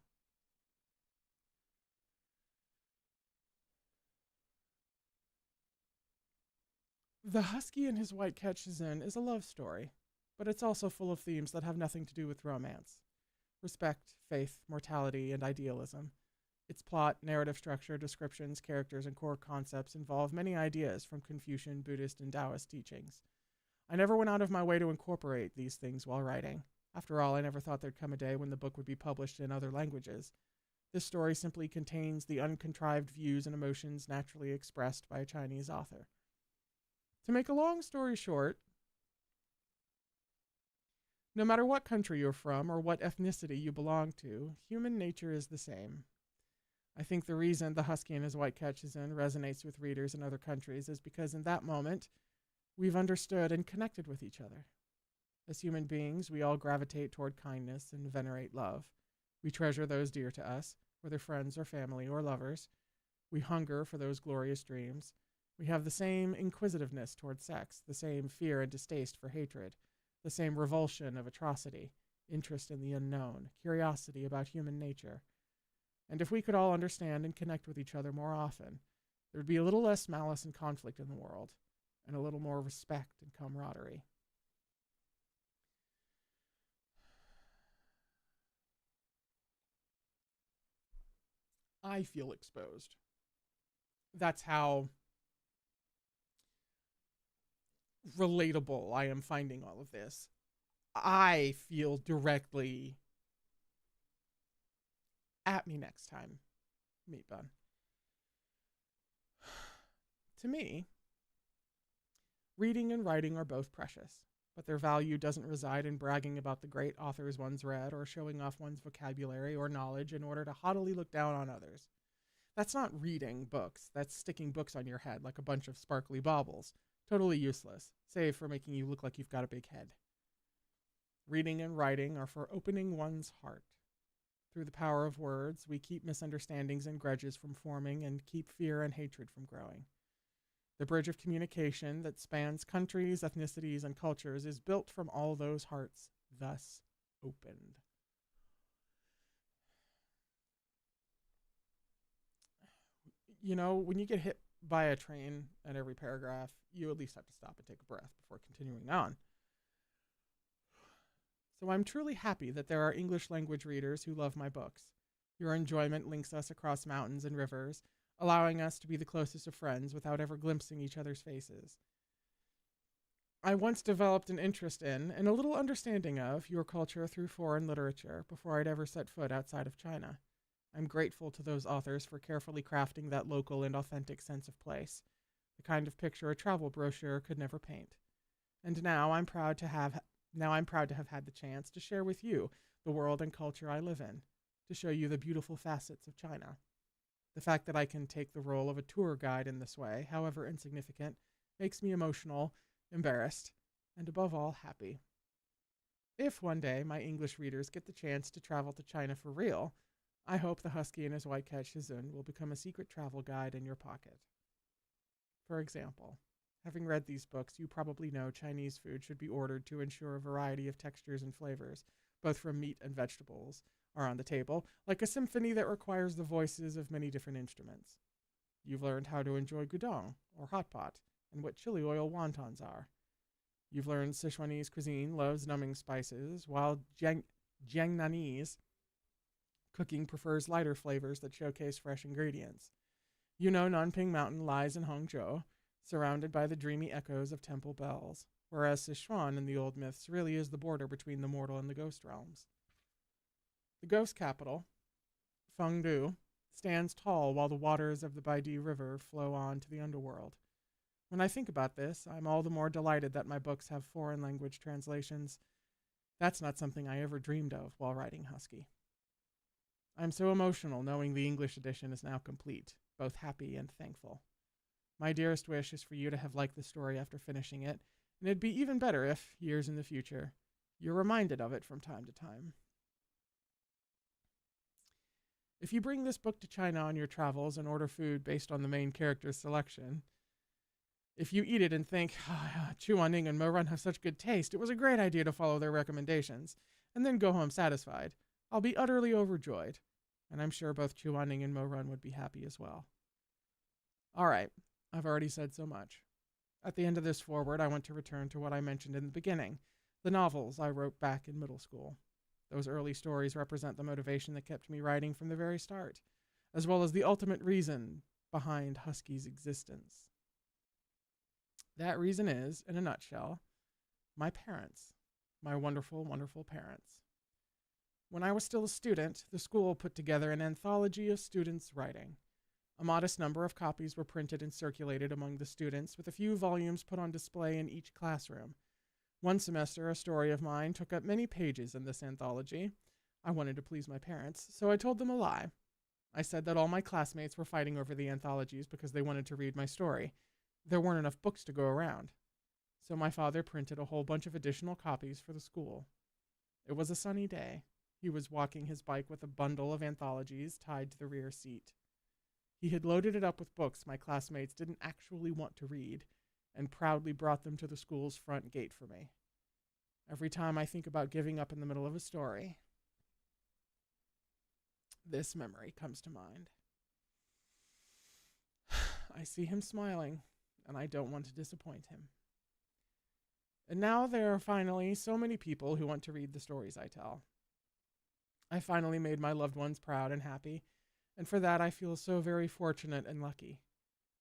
The Husky and His White Cat Shizun is a love story, but it's also full of themes that have nothing to do with romance. Respect, faith, mortality, and idealism. Its plot, narrative structure, descriptions, characters, and core concepts involve many ideas from Confucian, Buddhist, and Taoist teachings. I never went out of my way to incorporate these things while writing. After all, I never thought there'd come a day when the book would be published in other languages. This story simply contains the uncontrived views and emotions naturally expressed by a Chinese author. To make a long story short, no matter what country you're from or what ethnicity you belong to, human nature is the same. I think the reason The Husky and His White Cat Shizun resonates with readers in other countries is because in that moment, we've understood and connected with each other. As human beings, we all gravitate toward kindness and venerate love. We treasure those dear to us, whether friends or family or lovers. We hunger for those glorious dreams. We have the same inquisitiveness toward sex, the same fear and distaste for hatred, the same revulsion of atrocity, interest in the unknown, curiosity about human nature. And if we could all understand and connect with each other more often, there would be a little less malice and conflict in the world, and a little more respect and camaraderie. I feel exposed. That's how relatable I am finding all of this. I feel directly at me next time, Meat Bun. To me, reading and writing are both precious, but their value doesn't reside in bragging about the great authors one's read or showing off one's vocabulary or knowledge in order to haughtily look down on others. That's not reading books. That's sticking books on your head like a bunch of sparkly baubles. Totally useless, save for making you look like you've got a big head. Reading and writing are for opening one's heart. Through the power of words, we keep misunderstandings and grudges from forming and keep fear and hatred from growing. The bridge of communication that spans countries, ethnicities, and cultures is built from all those hearts thus opened. You know, when you get hit by a train at every paragraph, you at least have to stop and take a breath before continuing on. So I'm truly happy that there are English language readers who love my books. Your enjoyment links us across mountains and rivers, allowing us to be the closest of friends without ever glimpsing each other's faces. I once developed an interest in and a little understanding of your culture through foreign literature before I'd ever set foot outside of China. I'm grateful to those authors for carefully crafting that local and authentic sense of place, the kind of picture a travel brochure could never paint. And now I'm proud to have had the chance to share with you the world and culture I live in, to show you the beautiful facets of China. The fact that I can take the role of a tour guide in this way, however insignificant, makes me emotional, embarrassed, and above all, happy. If one day my English readers get the chance to travel to China for real, I hope the husky and his white cat Shizun will become a secret travel guide in your pocket. For example, having read these books, you probably know Chinese food should be ordered to ensure a variety of textures and flavors, both from meat and vegetables, are on the table, like a symphony that requires the voices of many different instruments. You've learned how to enjoy gudong, or hot pot, and what chili oil wontons are. You've learned Sichuanese cuisine loves numbing spices, while Jiangnanese cooking prefers lighter flavors that showcase fresh ingredients. You know Nanping Mountain lies in Hangzhou, surrounded by the dreamy echoes of temple bells, whereas Sichuan in the old myths really is the border between the mortal and the ghost realms. The ghost capital, Fengdu, stands tall while the waters of the Baidi River flow on to the underworld. When I think about this, I'm all the more delighted that my books have foreign language translations. That's not something I ever dreamed of while writing Husky. I'm so emotional knowing the English edition is now complete, both happy and thankful. My dearest wish is for you to have liked the story after finishing it, and it'd be even better if, years in the future, you're reminded of it from time to time. If you bring this book to China on your travels and order food based on the main character's selection, if you eat it and think, Chu Wanning and Mo Run have such good taste, it was a great idea to follow their recommendations, and then go home satisfied, I'll be utterly overjoyed, and I'm sure both Chu Wanning and Mo Run would be happy as well. All right, I've already said so much. At the end of this foreword, I want to return to what I mentioned in the beginning, the novels I wrote back in middle school. Those early stories represent the motivation that kept me writing from the very start, as well as the ultimate reason behind Husky's existence. That reason is, in a nutshell, my parents, my wonderful, wonderful parents. When I was still a student, the school put together an anthology of students' writing. A modest number of copies were printed and circulated among the students, with a few volumes put on display in each classroom. One semester, a story of mine took up many pages in this anthology. I wanted to please my parents, so I told them a lie. I said that all my classmates were fighting over the anthologies because they wanted to read my story. There weren't enough books to go around. So my father printed a whole bunch of additional copies for the school. It was a sunny day. He was walking his bike with a bundle of anthologies tied to the rear seat. He had loaded it up with books my classmates didn't actually want to read, and proudly brought them to the school's front gate for me. Every time I think about giving up in the middle of a story, this memory comes to mind. I see him smiling, and I don't want to disappoint him. And now there are finally so many people who want to read the stories I tell. I finally made my loved ones proud and happy, and for that I feel so very fortunate and lucky.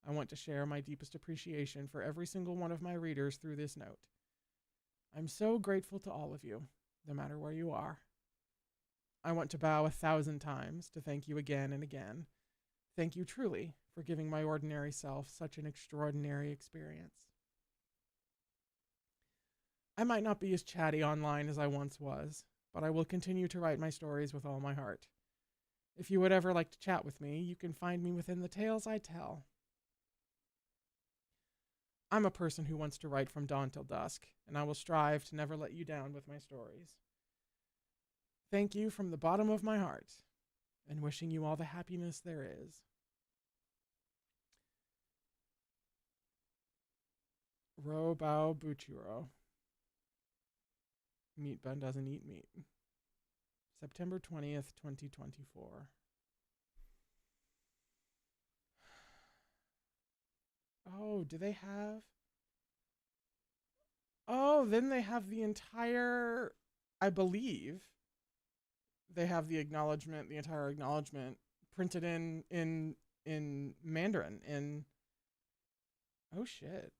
I want to share my deepest appreciation for every single one of my readers through this note. I'm so grateful to all of you, no matter where you are. I want to bow 1,000 times to thank you again and again. Thank you truly for giving my ordinary self such an extraordinary experience. I might not be as chatty online as I once was, but I will continue to write my stories with all my heart. If you would ever like to chat with me, you can find me within the tales I tell. I'm a person who wants to write from dawn till dusk, and I will strive to never let you down with my stories. Thank you from the bottom of my heart, and wishing you all the happiness there is. Ro bao buchiro. Meat bun doesn't eat meat. September 20th, 2024. Oh, do they have? Oh, then they have the entire, I believe, they have the entire acknowledgement printed in Mandarin in oh shit.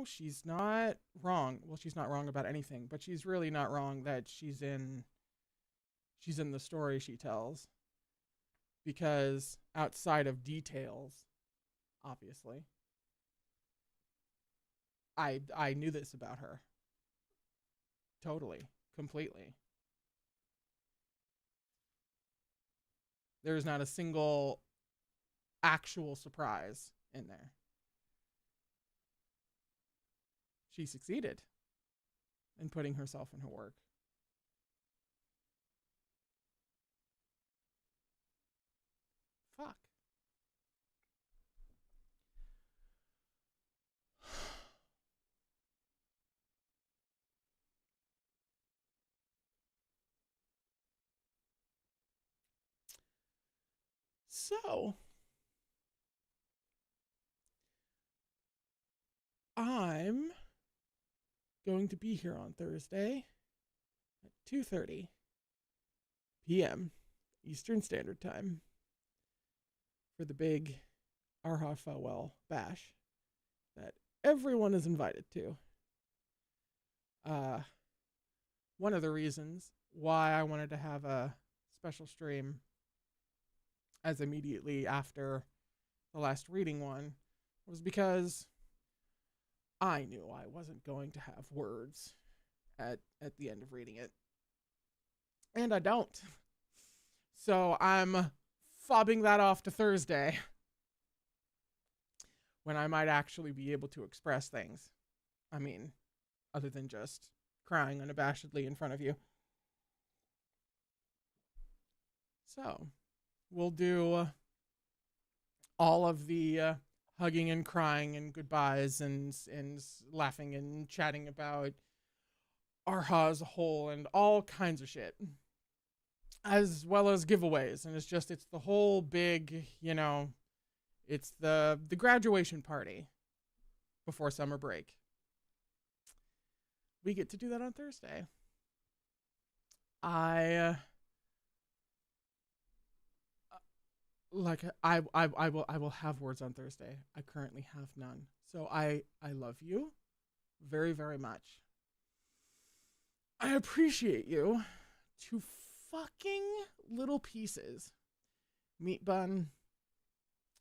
She's not wrong. Well, she's not wrong about anything, but she's really not wrong that she's in the story she tells, because outside of details, obviously, I knew this about her. Totally, completely. There's not a single actual surprise in there. She succeeded in putting herself in her work. Fuck. So, I'm going to be here on Thursday at 2:30 p.m. Eastern Standard Time for the big Erha farewell bash that everyone is invited to. Uh, One of the reasons why I wanted to have a special stream as immediately after the last reading one was because I knew I wasn't going to have words at the end of reading it. And I don't. So I'm fobbing that off to Thursday when I might actually be able to express things. I mean, other than just crying unabashedly in front of you. So we'll do all of the hugging and crying and goodbyes and laughing and chatting about Erha as a whole and all kinds of shit, as well as giveaways. And it's the whole big, it's the graduation party before summer break. We get to do that on Thursday. I will have words on Thursday. I currently have none. So I love you very, very much. I appreciate you to fucking little pieces. Meat Bun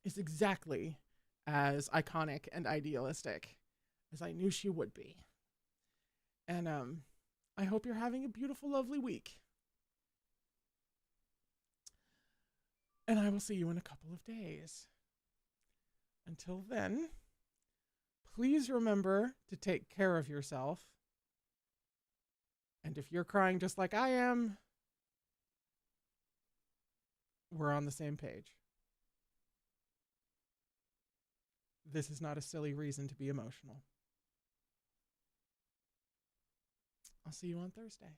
is exactly as iconic and idealistic as I knew she would be. And I hope you're having a beautiful, lovely week. And I will see you in a couple of days. Until then, please remember to take care of yourself. And if you're crying just like I am, we're on the same page. This is not a silly reason to be emotional. I'll see you on Thursday.